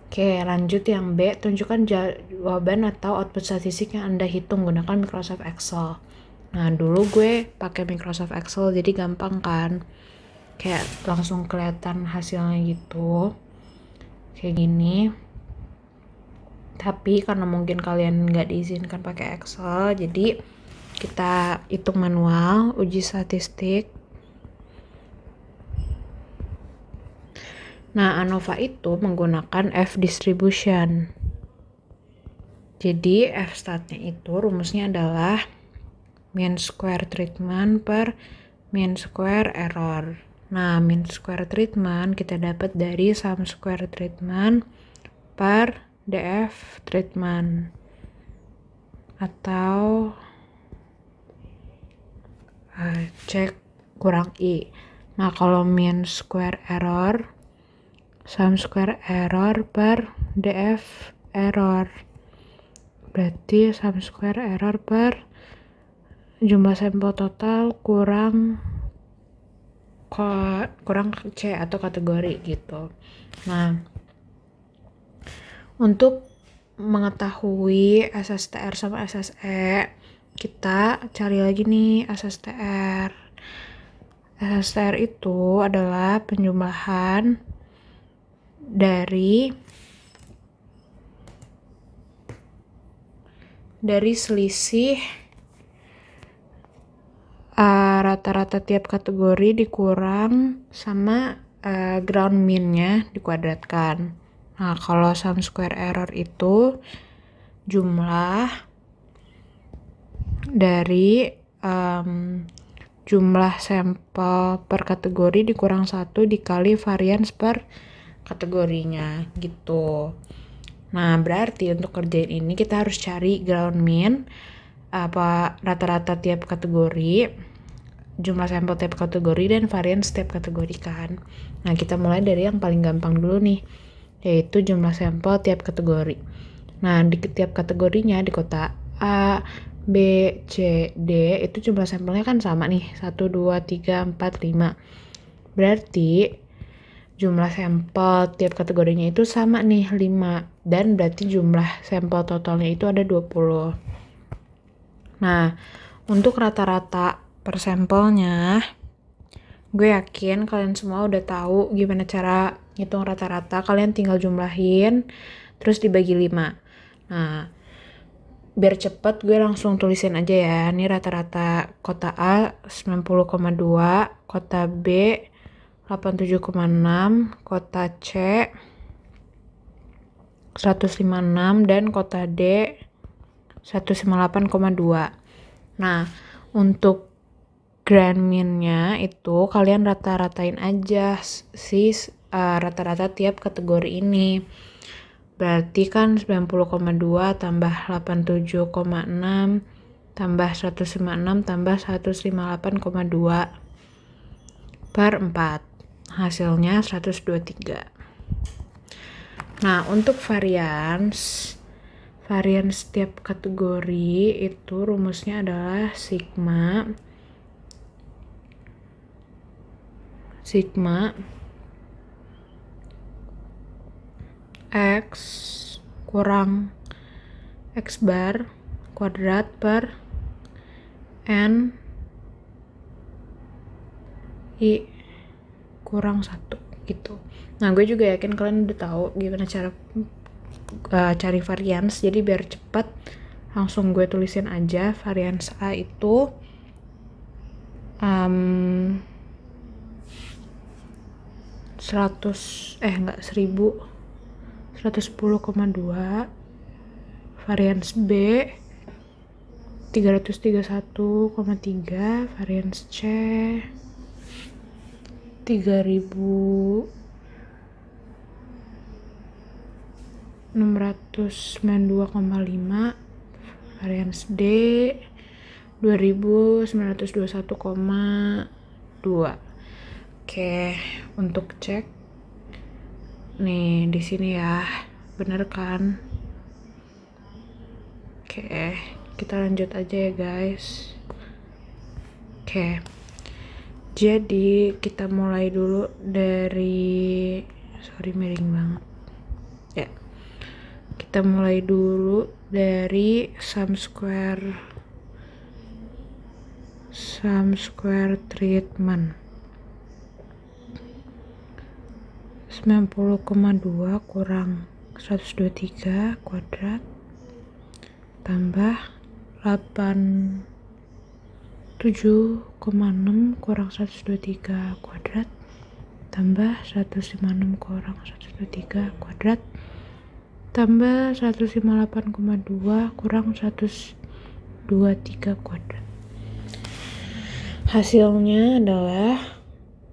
Oke, lanjut yang B, tunjukkan jawaban atau output statistik yang Anda hitung gunakan Microsoft Excel. Nah, dulu gue pakai Microsoft Excel jadi gampang kan, kayak langsung kelihatan hasilnya gitu kayak gini. Tapi karena mungkin kalian nggak diizinkan pakai Excel, jadi kita hitung manual, uji statistik. Nah, ANOVA itu menggunakan F distribution. Jadi F statnya itu rumusnya adalah mean square treatment per mean square error. Nah, mean square treatment kita dapat dari sum square treatment per DF treatment atau cek kurang I. Nah, kalau mean square error, sum square error per DF error, berarti sum square error per jumlah sampel total kurang C atau kategori gitu. Nah, untuk mengetahui SSTR sama SSE, kita cari lagi nih SSTR. SSTR itu adalah penjumlahan dari selisih rata-rata tiap kategori dikurang sama ground mean-nya dikuadratkan. Nah, kalau sum square error itu jumlah dari jumlah sampel per kategori dikurang 1 dikali varians per kategorinya gitu. Nah, berarti untuk kerjain ini kita harus cari ground mean, apa rata-rata tiap kategori, jumlah sampel tiap kategori, dan varian setiap kategori kan. Nah, kita mulai dari yang paling gampang dulu nih, yaitu jumlah sampel tiap kategori. Nah, di tiap kategorinya di kota A, B, C, D itu jumlah sampelnya kan sama nih, 1, 2, 3, 4, 5. Berarti jumlah sampel tiap kategorinya itu sama nih, 5. Dan berarti jumlah sampel totalnya itu ada 20. Nah, untuk rata-rata per sampelnya, gue yakin kalian semua udah tahu gimana cara ngitung rata-rata. Kalian tinggal jumlahin, terus dibagi 5. Nah, biar cepet gue langsung tulisin aja ya. Ini rata-rata kota A 90,2, kota B 87,6, kota C 156, dan kota D 158,2. Nah, untuk grand mean-nya itu kalian rata-ratain aja rata-rata tiap kategori ini. Berarti kan 90,2 tambah 87,6 tambah 156 tambah 158,2 per 4. Hasilnya 123. Nah, untuk varians setiap kategori itu rumusnya adalah sigma X kurang X bar kuadrat per N I kurang 1 gitu. Nah, gue juga yakin kalian udah tahu gimana cara cari varians, jadi biar cepat langsung gue tulisin aja. Varians A itu 110,2, varians B 331,3, varians C 3.692,5, varians D 2.921,2. Oke, untuk cek nih di sini ya, bener kan? Oke, kita lanjut aja ya guys. Oke, jadi kita mulai dulu dari miring banget ya. Kita mulai dulu dari sum square treatment. 90,2 kurang 123 kuadrat tambah 87,6 kurang 123 kuadrat tambah 156 kurang 123 kuadrat tambah 158,2 kurang 123 kuadrat. Hasilnya adalah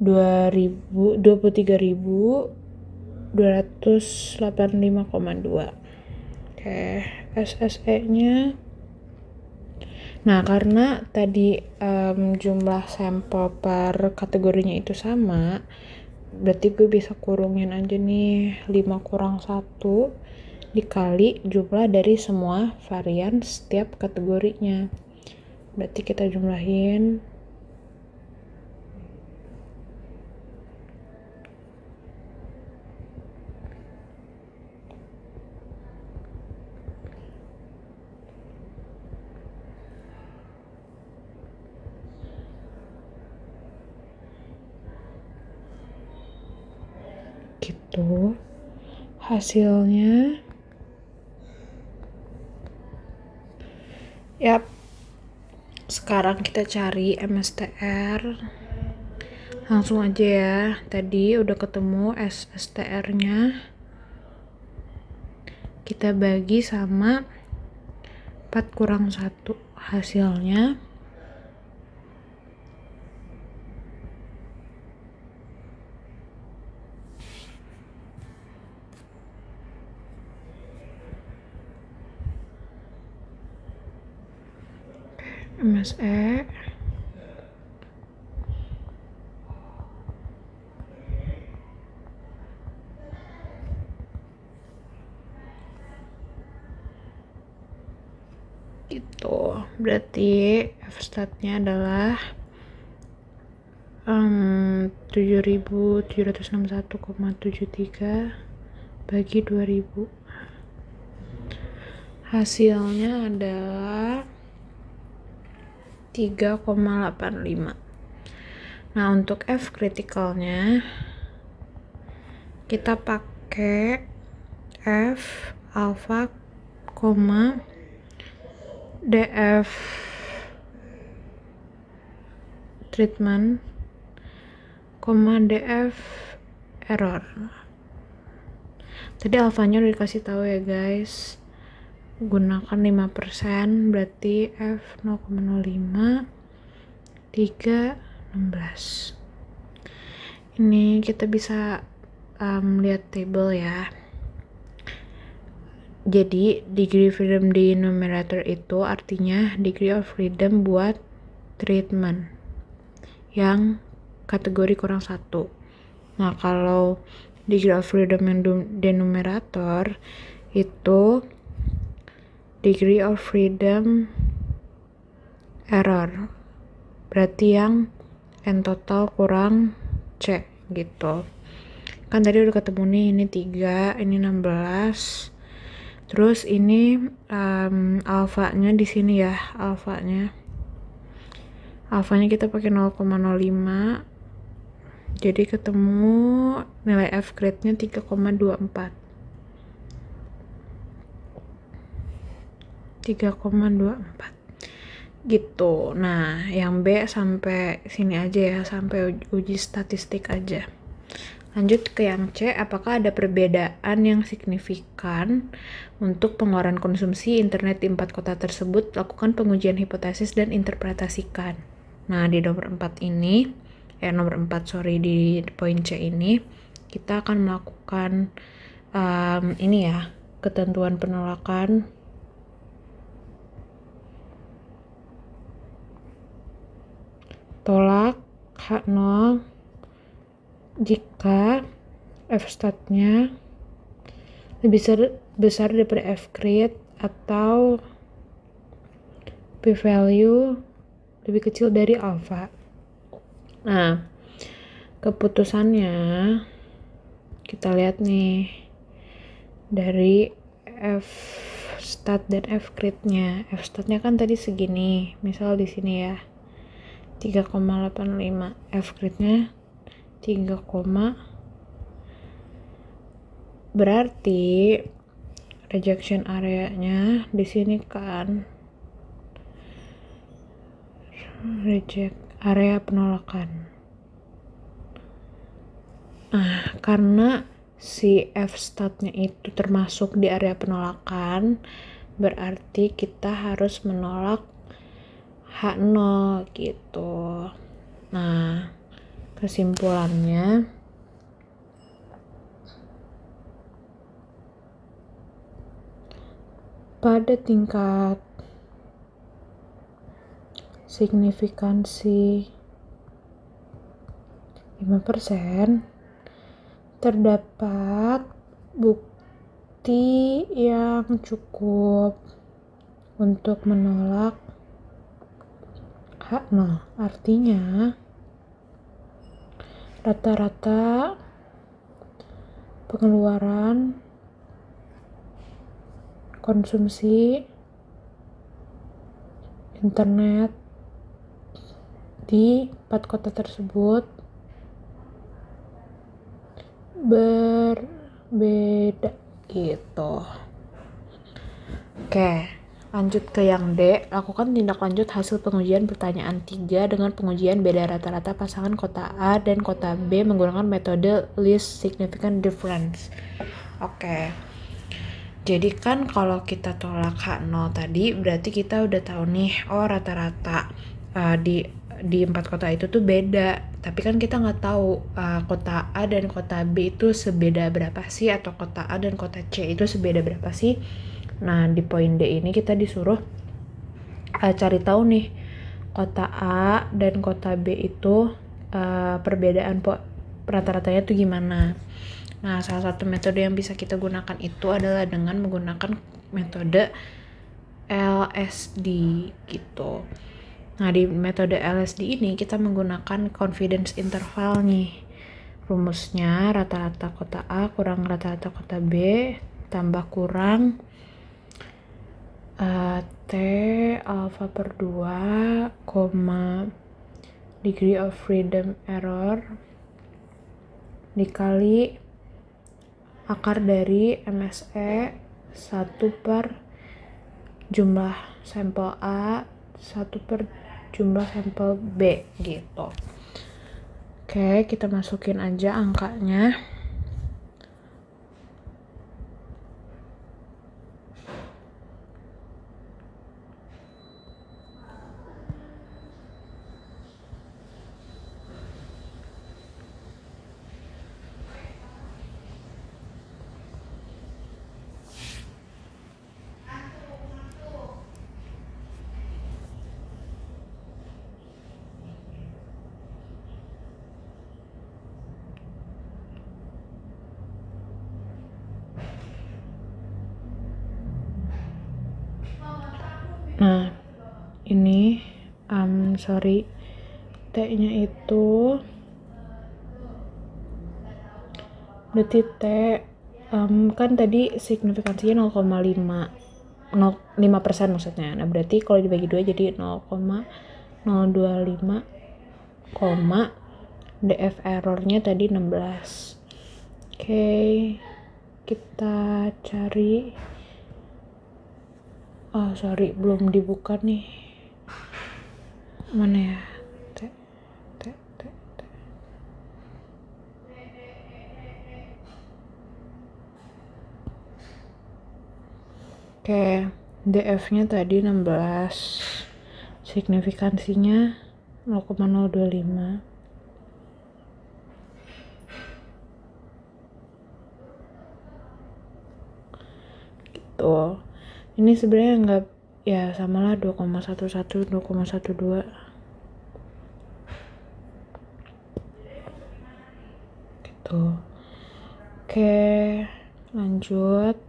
23.285,2. Oke, SSE-nya. Nah, karena tadi jumlah sampel per kategorinya itu sama, berarti gue bisa kurungin aja nih 5 kurang 1 dikali jumlah dari semua varian setiap kategorinya. Berarti kita jumlahin. Gitu. Hasilnya yap. Sekarang kita cari MSTR. Langsung aja ya. Tadi udah ketemu SSTR-nya. Kita bagi sama 4 kurang 1. Hasilnya MSE gitu. Berarti F-statnya adalah 7.761,73 bagi 2.000. Hasilnya adalah 3,85. Nah, untuk F kritikalnya kita pakai F alpha, DF treatment, DF error. Tadi alfanya udah dikasih tahu ya guys. Gunakan 5%, berarti F 0,05 316. Ini kita bisa lihat table ya. Jadi degree freedom di numerator itu artinya degree of freedom buat treatment yang kategori kurang 1. Nah, kalau degree of freedom yang denominator itu degree of freedom error, berarti yang n total kurang C gitu. Kan tadi udah ketemu nih, ini 3, ini 16. Terus ini alfanya di sini ya, alfanya kita pakai 0,05. Jadi ketemu nilai F grade-nya 3,24. 3,24 gitu. Nah, yang B sampai sini aja ya, sampai uji statistik aja. Lanjut ke yang C, apakah ada perbedaan yang signifikan untuk pengeluaran konsumsi internet di 4 kota tersebut? Lakukan pengujian hipotesis dan interpretasikan. Nah, di nomor 4 ini, di poin C ini, kita akan melakukan ini ya, ketentuan penolakan. Tolak H0 jika F-statnya lebih besar daripada F-grade atau p-value lebih kecil dari alpha. Nah, keputusannya kita lihat nih dari F-stat dan F-grade-nya. F-statnya kan tadi segini, misal di sini ya 3,85, F-grade-nya 3, berarti rejection area-nya di sini kan reject area penolakan. Nah, karena si F-statnya itu termasuk di area penolakan, berarti kita harus menolak H0 gitu. Nah, kesimpulannya pada tingkat signifikansi 5% terdapat bukti yang cukup untuk menolak H0. Artinya rata-rata pengeluaran konsumsi internet di 4 kota tersebut berbeda gitu. Oke, lanjut ke yang D. Lakukan tindak lanjut hasil pengujian pertanyaan 3 dengan pengujian beda rata-rata pasangan kota A dan kota B menggunakan metode least significant difference. Oke. Jadi kan kalau kita tolak H0 tadi berarti kita udah tahu nih, oh rata-rata di 4 kota itu tuh beda. Tapi kan kita nggak tahu kota A dan kota B itu sebeda berapa sih, atau kota A dan kota C itu sebeda berapa sih. Nah, di poin D ini kita disuruh cari tahu nih kota A dan kota B itu perbedaan rata-ratanya tuh gimana. Nah, salah satu metode yang bisa kita gunakan itu adalah dengan menggunakan metode LSD gitu. Nah, di metode LSD ini kita menggunakan confidence interval nih. Rumusnya rata-rata kota A kurang rata-rata kota B tambah kurang T alpha per 2, degree of freedom error dikali akar dari MSE 1 per jumlah sampel A 1 per jumlah sampel B gitu. Oke, kita masukin aja angkanya. Nah, ini sorry, T-nya itu berarti T kan tadi signifikansinya 0,5 5% maksudnya. Nah, berarti kalau dibagi 2 jadi 0,025, DF errornya tadi 16. Oke, kita cari. Oh sorry, belum dibuka nih. Mana ya? T. Oke, DF-nya tadi 16. Signifikansinya 0,025. Gitu. Ini sebenarnya enggak, ya samalah 2,11 2,12 gitu. Oke, lanjut.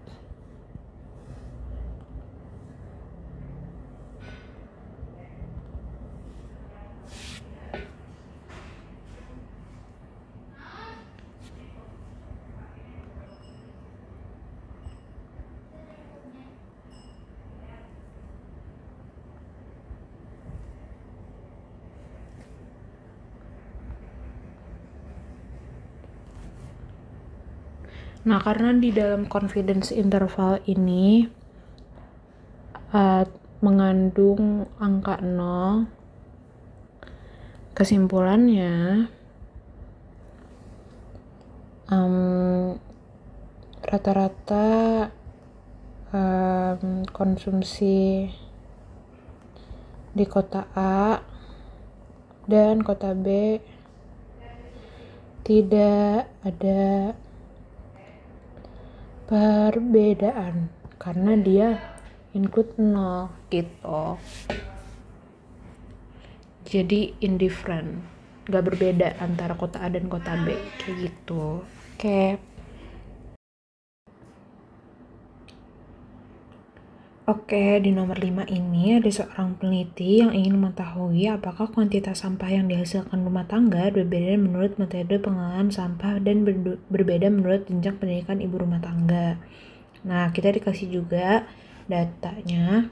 Nah, karena di dalam confidence interval ini mengandung angka 0, kesimpulannya rata-rata konsumsi di kota A dan kota B tidak ada perbedaan karena dia include 0 gitu. Jadi indifferent, gak berbeda antara kota A dan kota B kayak gitu. Oke. Oke, di nomor 5 ini ada seorang peneliti yang ingin mengetahui apakah kuantitas sampah yang dihasilkan rumah tangga berbeda menurut metode pengelolaan sampah dan berbeda menurut jenjang pendidikan ibu rumah tangga. Nah, kita dikasih juga datanya.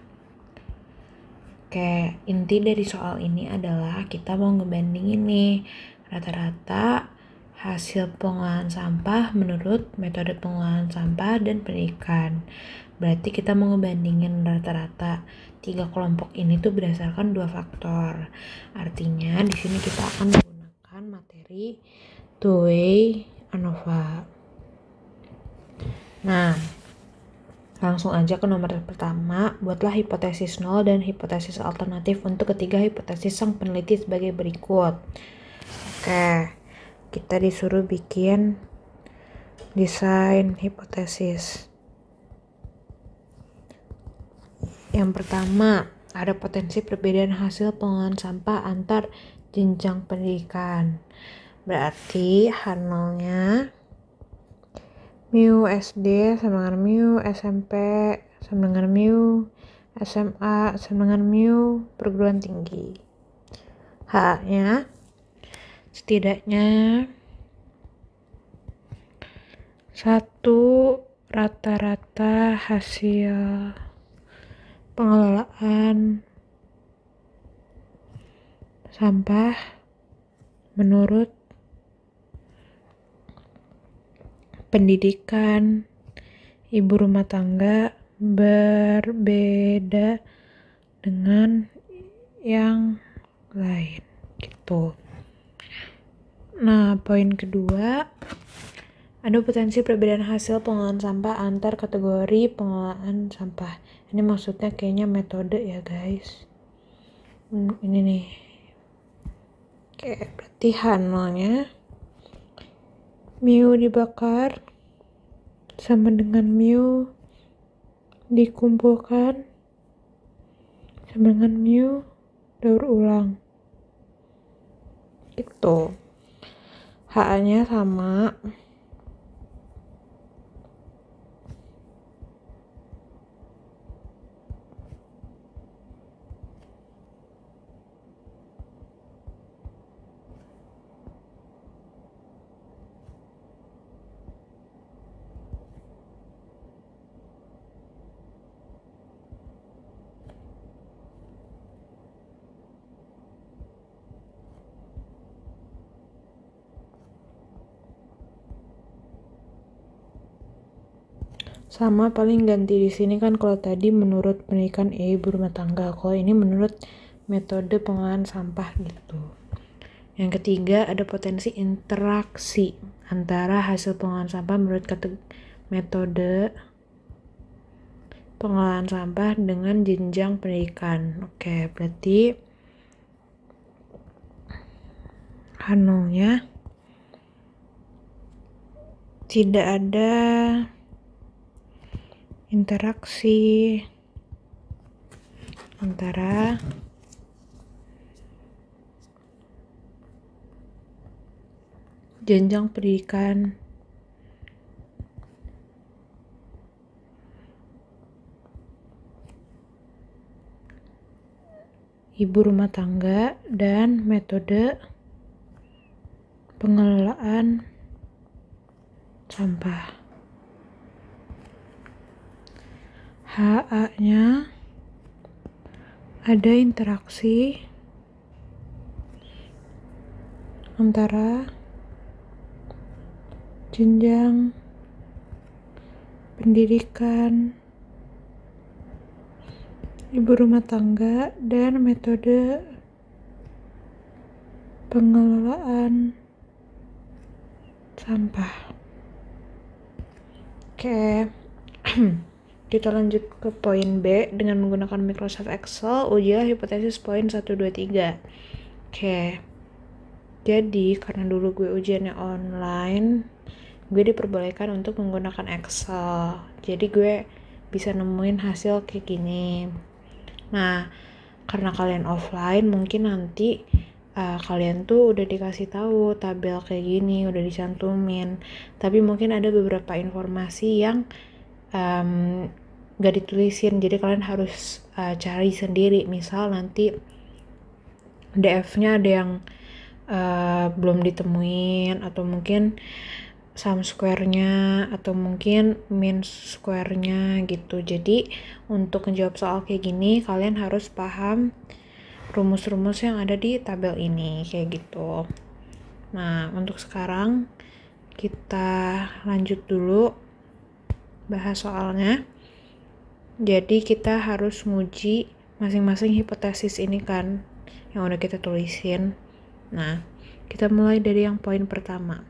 Oke, inti dari soal ini adalah kita mau ngebandingin nih rata-rata hasil pengolahan sampah menurut metode pengolahan sampah dan pendidikan. Berarti kita mau ngebandingin rata-rata 3 kelompok ini tuh berdasarkan 2 faktor. Artinya di sini kita akan menggunakan materi two-way ANOVA. Nah, langsung aja ke nomor pertama, buatlah hipotesis 0 dan hipotesis alternatif untuk ketiga hipotesis sang peneliti sebagai berikut. Oke, kita disuruh bikin desain hipotesis. Yang pertama, ada potensi perbedaan hasil pengolahan sampah antar jenjang pendidikan. Berarti H0-nya mu SD sama dengan mu SMP sama dengan mu SMA sama dengan mu perguruan tinggi. H-nya setidaknya 1 rata-rata hasil pengelolaan sampah menurut pendidikan ibu rumah tangga berbeda dengan yang lain gitu. Nah, poin kedua, ada potensi perbedaan hasil pengolahan sampah antar kategori pengelolaan sampah. Ini maksudnya kayaknya metode ya guys. Ini nih. Oke, berarti H0-nya mu dibakar sama dengan mu dikumpulkan sama dengan mu daur ulang. Gitu. H-nya sama. Sama paling ganti di sini kan kalau tadi menurut pendidikan ibu rumah tangga, kalau ini menurut metode pengolahan sampah gitu. Yang ketiga, ada potensi interaksi antara hasil pengolahan sampah menurut metode pengolahan sampah dengan jenjang pendidikan. Oke, berarti H0-nya tidak ada interaksi antara jenjang pendidikan ibu rumah tangga dan metode pengelolaan sampah. HA-nya ada interaksi antara jenjang pendidikan ibu rumah tangga dan metode pengelolaan sampah. Oke. Kita lanjut ke poin B. Dengan menggunakan Microsoft Excel, ujilah hipotesis poin 1, 2, 3. Oke. Jadi, karena dulu gue ujiannya online, gue diperbolehkan untuk menggunakan Excel. Jadi, gue bisa nemuin hasil kayak gini. Nah, karena kalian offline, mungkin nanti kalian tuh udah dikasih tahu tabel kayak gini, udah dicantumin. Tapi mungkin ada beberapa informasi yang gak ditulisin, jadi kalian harus cari sendiri. Misal nanti DF-nya ada yang belum ditemuin, atau mungkin sum square-nya, atau mungkin mean square-nya gitu. Jadi untuk menjawab soal kayak gini kalian harus paham rumus-rumus yang ada di tabel ini kayak gitu. Nah, untuk sekarang kita lanjut dulu bahas soalnya. Jadi kita harus nguji masing-masing hipotesis ini kan yang udah kita tulisin. Nah, kita mulai dari yang poin pertama.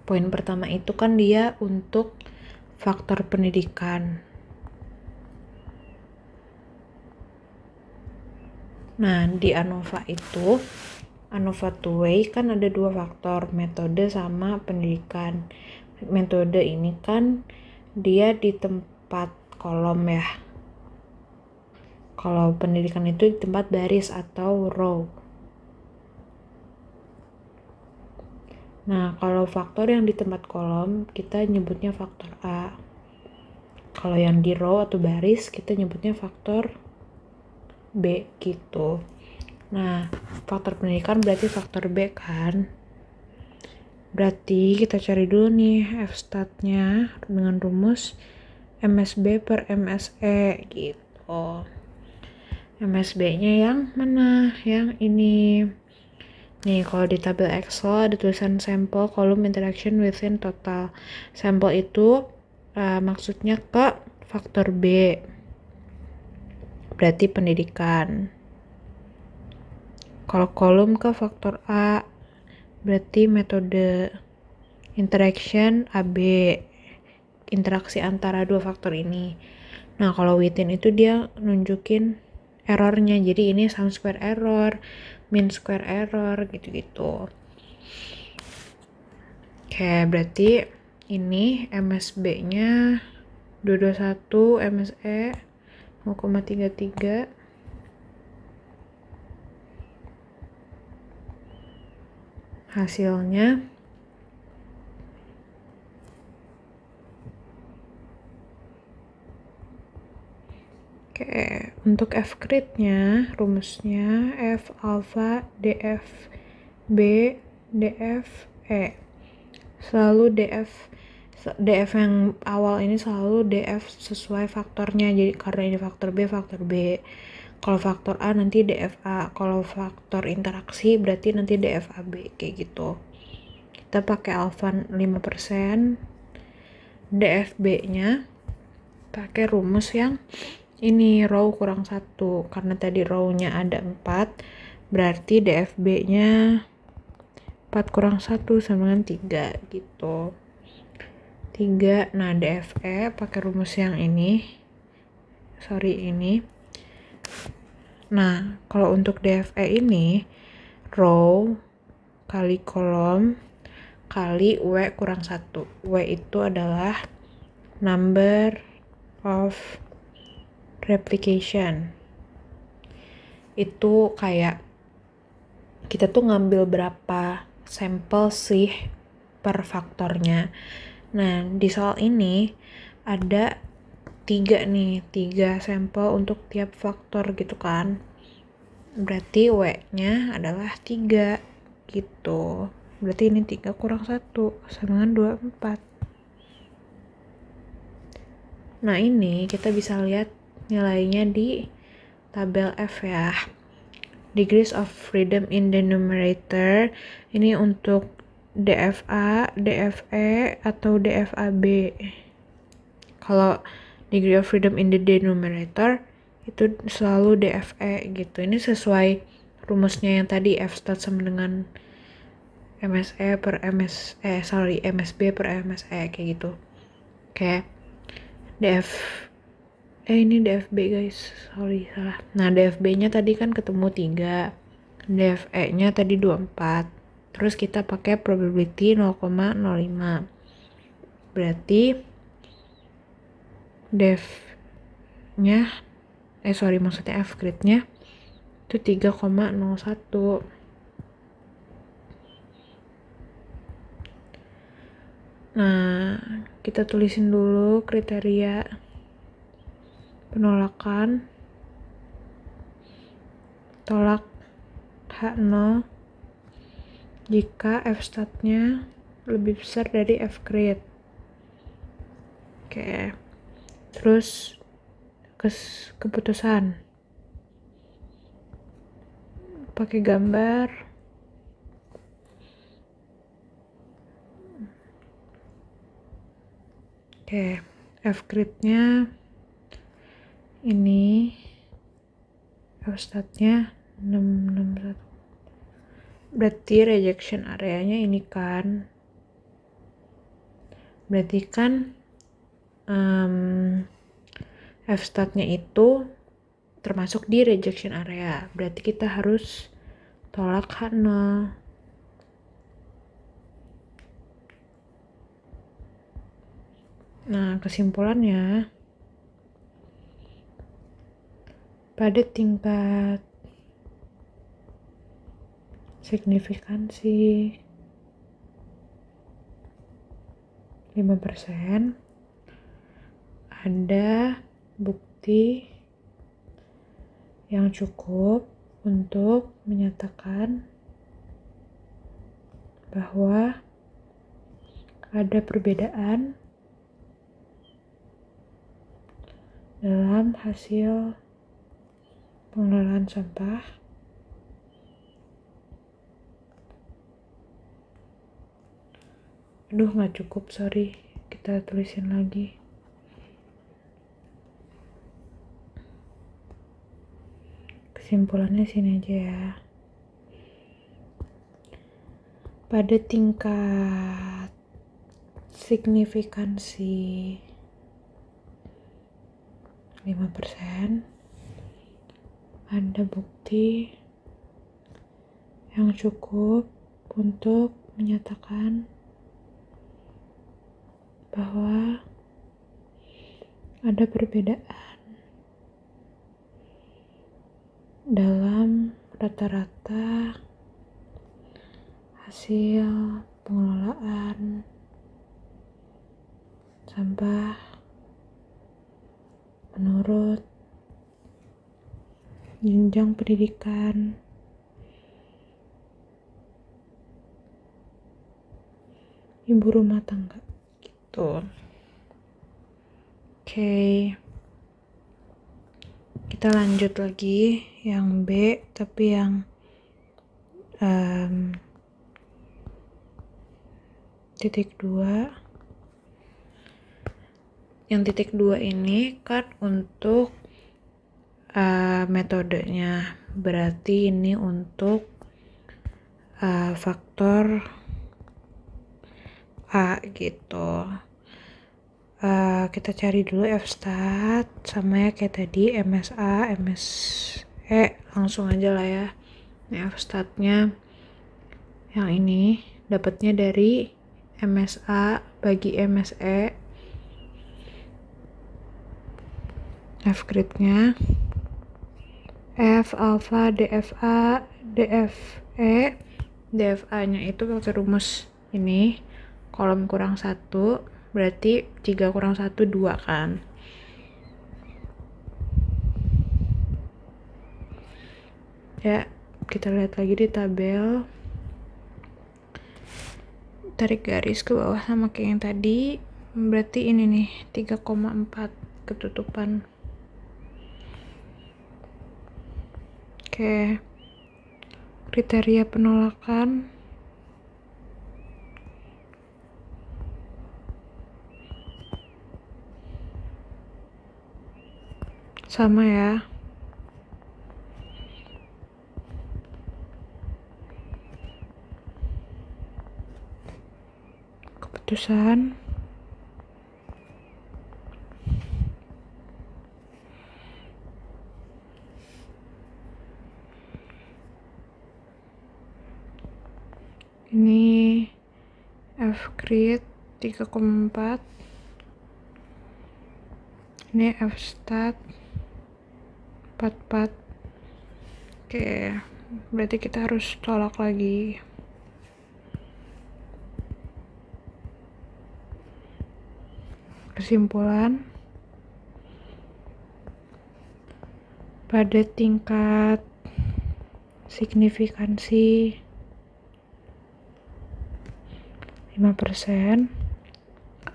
Poin pertama itu kan dia untuk faktor pendidikan. Nah, di ANOVA itu, ANOVA two-way kan ada dua faktor, metode sama pendidikan. Metode ini kan dia di tempat kolom ya. Kalau pendidikan itu di tempat baris atau row. Nah, kalau faktor yang di tempat kolom, kita nyebutnya faktor A. Kalau yang di row atau baris, kita nyebutnya faktor B gitu. Nah, faktor pendidikan berarti faktor B kan. Berarti kita cari dulu nih F-stat-nya dengan rumus MSB per MSE gitu. MSB-nya yang mana? Yang ini. Nih, kalau di tabel Excel ada tulisan sampel column interaction within total. Sampel itu maksudnya ke faktor B. Berarti pendidikan. Kalau kolom ke faktor A, berarti metode. Interaction AB, interaksi antara dua faktor ini. Nah, kalau within itu dia nunjukin errornya. Jadi ini sum square error, mean square error, gitu-gitu. Oke, berarti ini MSB-nya 221, MSE 0,33. Hasilnya oke, untuk F grid-nya rumusnya F alpha DF B DF E. Selalu DF yang awal ini selalu DF sesuai faktornya. Jadi karena ini faktor B, faktor B. Kalau faktor A nanti DFA. Kalau faktor interaksi berarti nanti DFAB kayak gitu. Kita pakai alpha 5%. DFB-nya pakai rumus yang ini row kurang 1. Karena tadi row-nya ada 4, berarti DFB-nya 4 kurang 1 sama dengan 3 gitu. 3. Nah, DFE pakai rumus yang ini. Nah, kalau untuk DFE ini row kali kolom kali W kurang 1. W itu adalah number of replication. Itu kayak kita tuh ngambil berapa sampel sih per faktornya. Nah, di soal ini ada 3 sampel untuk tiap faktor gitu kan. Berarti W-nya adalah 3 gitu. Berarti ini 3 kurang 1 sama dengan 24. Nah, ini kita bisa lihat nilainya di tabel F ya. Degrees of freedom in the numerator ini untuk DFA, DFE, atau DFAB. Kalau degree of freedom in the denominator itu selalu DFE gitu. Ini sesuai rumusnya yang tadi F-stat sama dengan MSB per MSE kayak gitu. Oke. Ini DFB guys, salah. Nah, DFB-nya tadi kan ketemu 3, DFE-nya tadi 24. Terus kita pakai probability 0,05. Berarti maksudnya F grid-nya itu 3,01. Nah, kita tulisin dulu kriteria penolakan. Tolak H0 jika F-stat-nya lebih besar dari F-grade. Oke. Terus keputusan. Pakai gambar. Oke, F-grade-nya ini, F-stat-nya 661. Berarti rejection areanya ini kan. Berarti kan F-stat-nya itu termasuk di rejection area. Berarti kita harus tolak H0. Nah, kesimpulannya, pada tingkat signifikansi 5%, ada bukti yang cukup untuk menyatakan bahwa ada perbedaan dalam hasil pengelolaan sampah nggak cukup, sorry, kita tulisin lagi. Kesimpulannya sini aja ya. Pada tingkat signifikansi 5%, ada bukti yang cukup untuk menyatakan bahwa ada perbedaan dalam rata-rata hasil pengelolaan sampah menurut jenjang pendidikan ibu rumah tangga gitu. Oke. Kita lanjut lagi yang B, tapi yang titik 2. Yang titik 2 ini kan untuk metodenya, berarti ini untuk faktor A gitu. Kita cari dulu F-stat, sama ya kayak tadi, MSA, MSE, langsung aja lah ya. Ini F-statnya yang ini dapatnya dari MSA bagi MSE. F-grade-nya F alpha DFA DFE. DFA-nya itu pakai rumus ini, kolom kurang 1, berarti 3 kurang 1 2 kan. Ya, kita lihat lagi di tabel, tarik garis ke bawah sama kayak yang tadi, berarti ini nih 3,4 ketutupan. Oke, kriteria penolakan sama ya. Keputusan ini F-grade 3,4, ini F-stat 44. Oke, berarti kita harus tolak lagi. Kesimpulan, pada tingkat signifikansi 5%,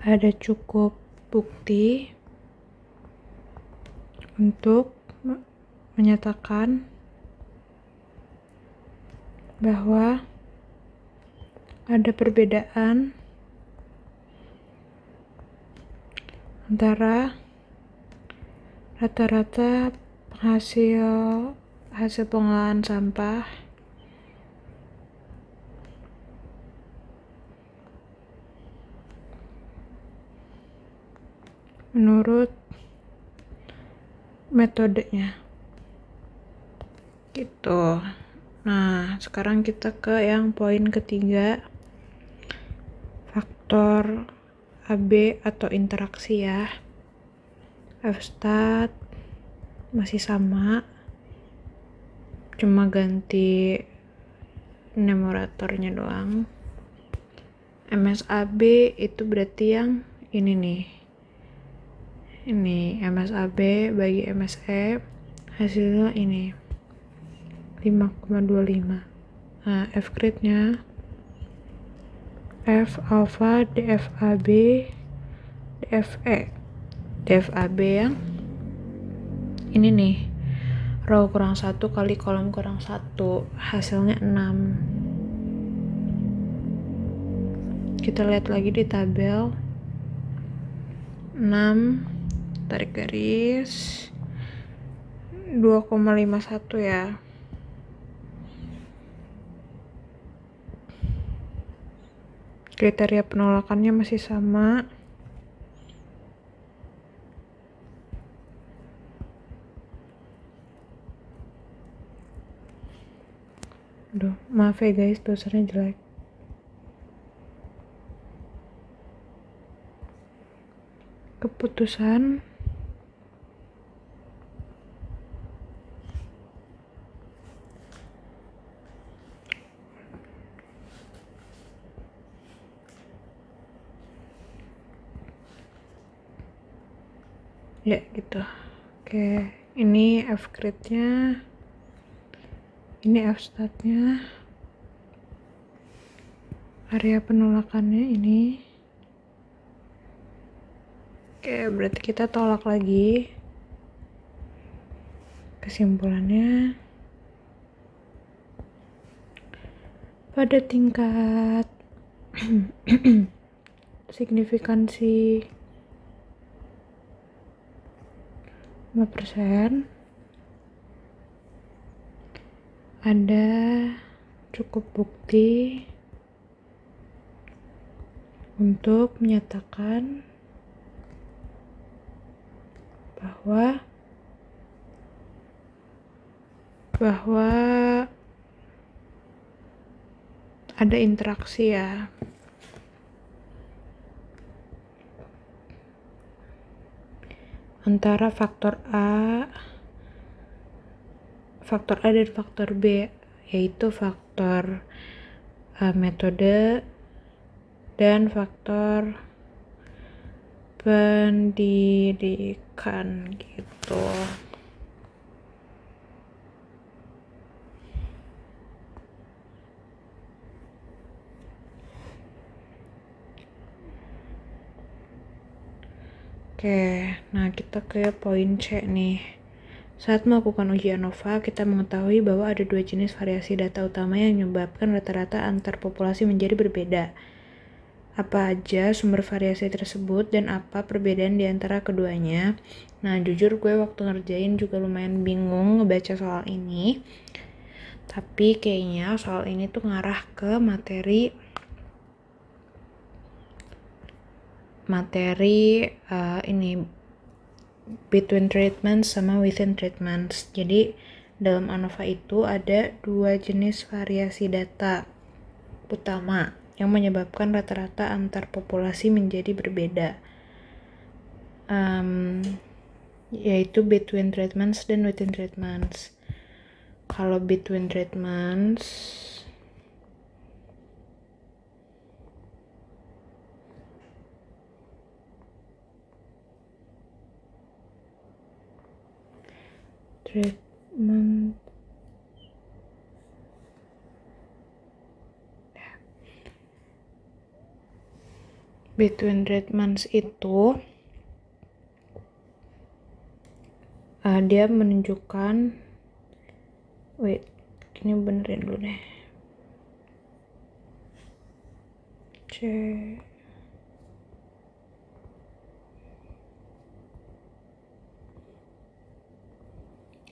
ada cukup bukti untuk menyatakan bahwa ada perbedaan antara rata-rata hasil pengolahan sampah menurut metodenya gitu. Nah, sekarang kita ke yang poin ketiga, faktor AB atau interaksi ya. F-stat masih sama, cuma ganti numeratornya doang. MSAB itu berarti yang ini nih, ini MSAB bagi MSE hasilnya ini 5,25. Nah, F grade nya F alpha DFAB DFE. DFAB yang ini nih, row kurang 1 kali kolom kurang 1, hasilnya 6. Kita lihat lagi di tabel 6, tarik garis 2,51 ya. Kriteria penolakannya masih sama. Aduh, maaf ya guys, tulisannya jelek. Keputusan ya gitu. Oke, ini F grade-nya, ini F stat-nya, area penolakannya ini. Oke, berarti kita tolak lagi. Kesimpulannya, pada tingkat signifikansi 5%, ada cukup bukti untuk menyatakan bahwa ada interaksi ya. Antara faktor A dan faktor B, yaitu faktor metode dan faktor pendidikan gitu. Oke, nah kita ke poin C nih. Saat melakukan uji ANOVA, kita mengetahui bahwa ada dua jenis variasi data utama yang menyebabkan rata-rata antar populasi menjadi berbeda. Apa aja sumber variasi tersebut dan apa perbedaan di antara keduanya? Nah, jujur gue waktu ngerjain juga lumayan bingung ngebaca soal ini. Tapi kayaknya soal ini tuh ngarah ke materi ini between treatments sama within treatments. Jadi dalam ANOVA itu ada dua jenis variasi data utama yang menyebabkan rata-rata antar populasi menjadi berbeda, yaitu between treatments dan within treatments. Kalau between treatments, between treatments itu dia menunjukkan, wait, ini benerin dulu deh, cek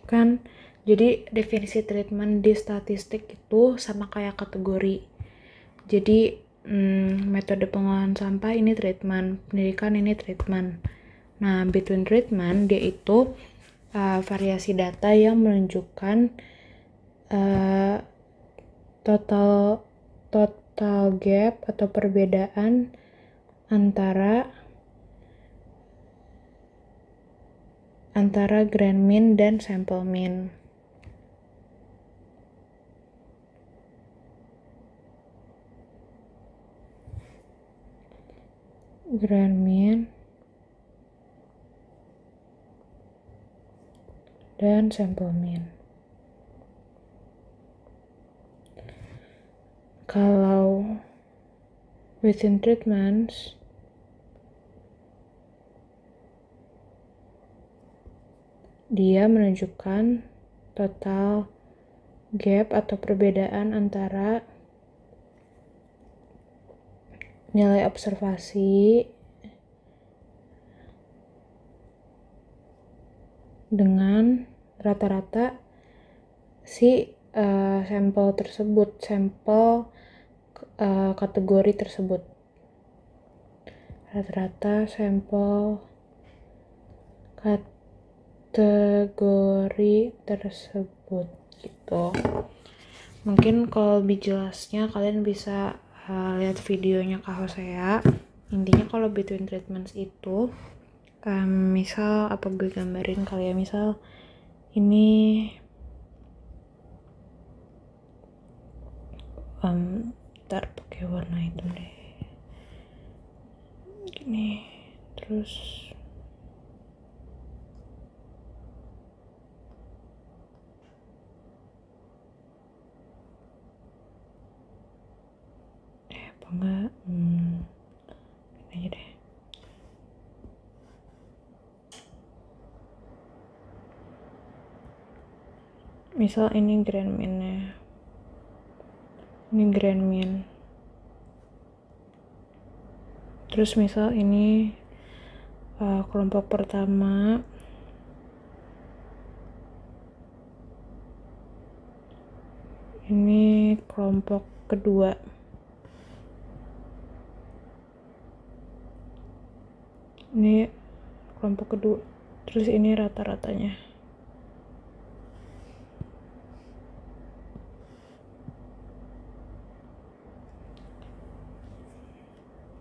kan. Jadi definisi treatment di statistik itu sama kayak kategori. Jadi metode pengolahan sampah ini treatment, pendidikan ini treatment. Nah, between treatment dia itu variasi data yang menunjukkan total gap atau perbedaan antara grand mean dan sample mean. Grand mean dan sample mean. Kalau within treatments, dia menunjukkan total gap atau perbedaan antara nilai observasi dengan rata-rata si sampel tersebut, sampel kategori tersebut, rata-rata sampel kategori tersebut gitu. Mungkin kalau lebih jelasnya kalian bisa lihat videonya Kak Hosea. Intinya kalau between treatments itu misal apa gue gambarin kali ya, misal ini ntar pakai warna hitam deh gini, terus apa enggak ini aja deh. Misal ini grand mean-nya, ini grand mean, terus misal ini kelompok pertama, ini kelompok kedua, ini kelompok kedua, terus ini rata-ratanya.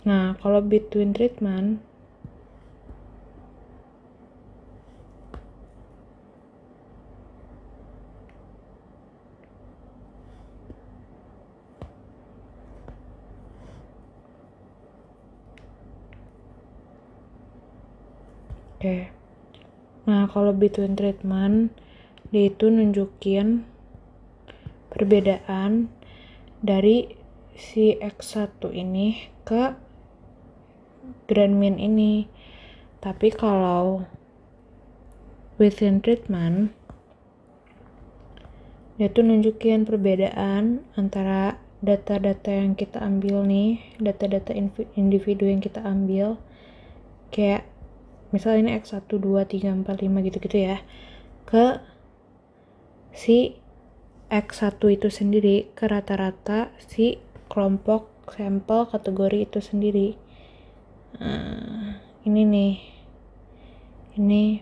Nah, kalau between treatment, oke. Nah, kalau between treatment, dia itu nunjukin perbedaan dari si X1 ini ke grand mean ini. Tapi kalau within treatment, dia tuh nunjukin perbedaan antara data-data yang kita ambil nih, data-data individu yang kita ambil, kayak misal ini X1, 2, 3, 4, 5 gitu-gitu ya, ke si X1 itu sendiri, ke rata-rata si kelompok sampel kategori itu sendiri. Nah, ini nih, ini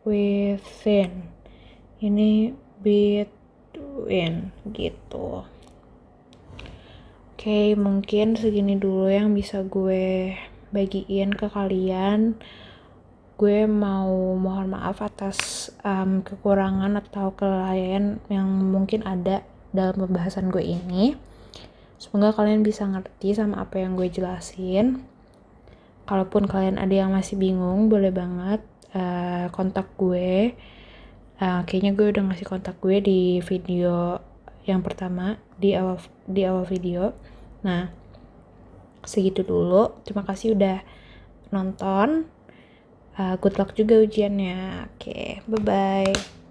within, ini between gitu. Oke, mungkin segini dulu yang bisa gue bagiin ke kalian. gue mau mohon maaf atas kekurangan atau kelalaian yang mungkin ada dalam pembahasan gue ini. Semoga kalian bisa ngerti sama apa yang gue jelasin. Kalaupun kalian ada yang masih bingung, boleh banget kontak gue. Kayaknya gue udah ngasih kontak gue di video yang pertama, di awal video. Nah, segitu dulu. Terima kasih udah nonton. Good luck juga ujiannya. Oke, bye-bye.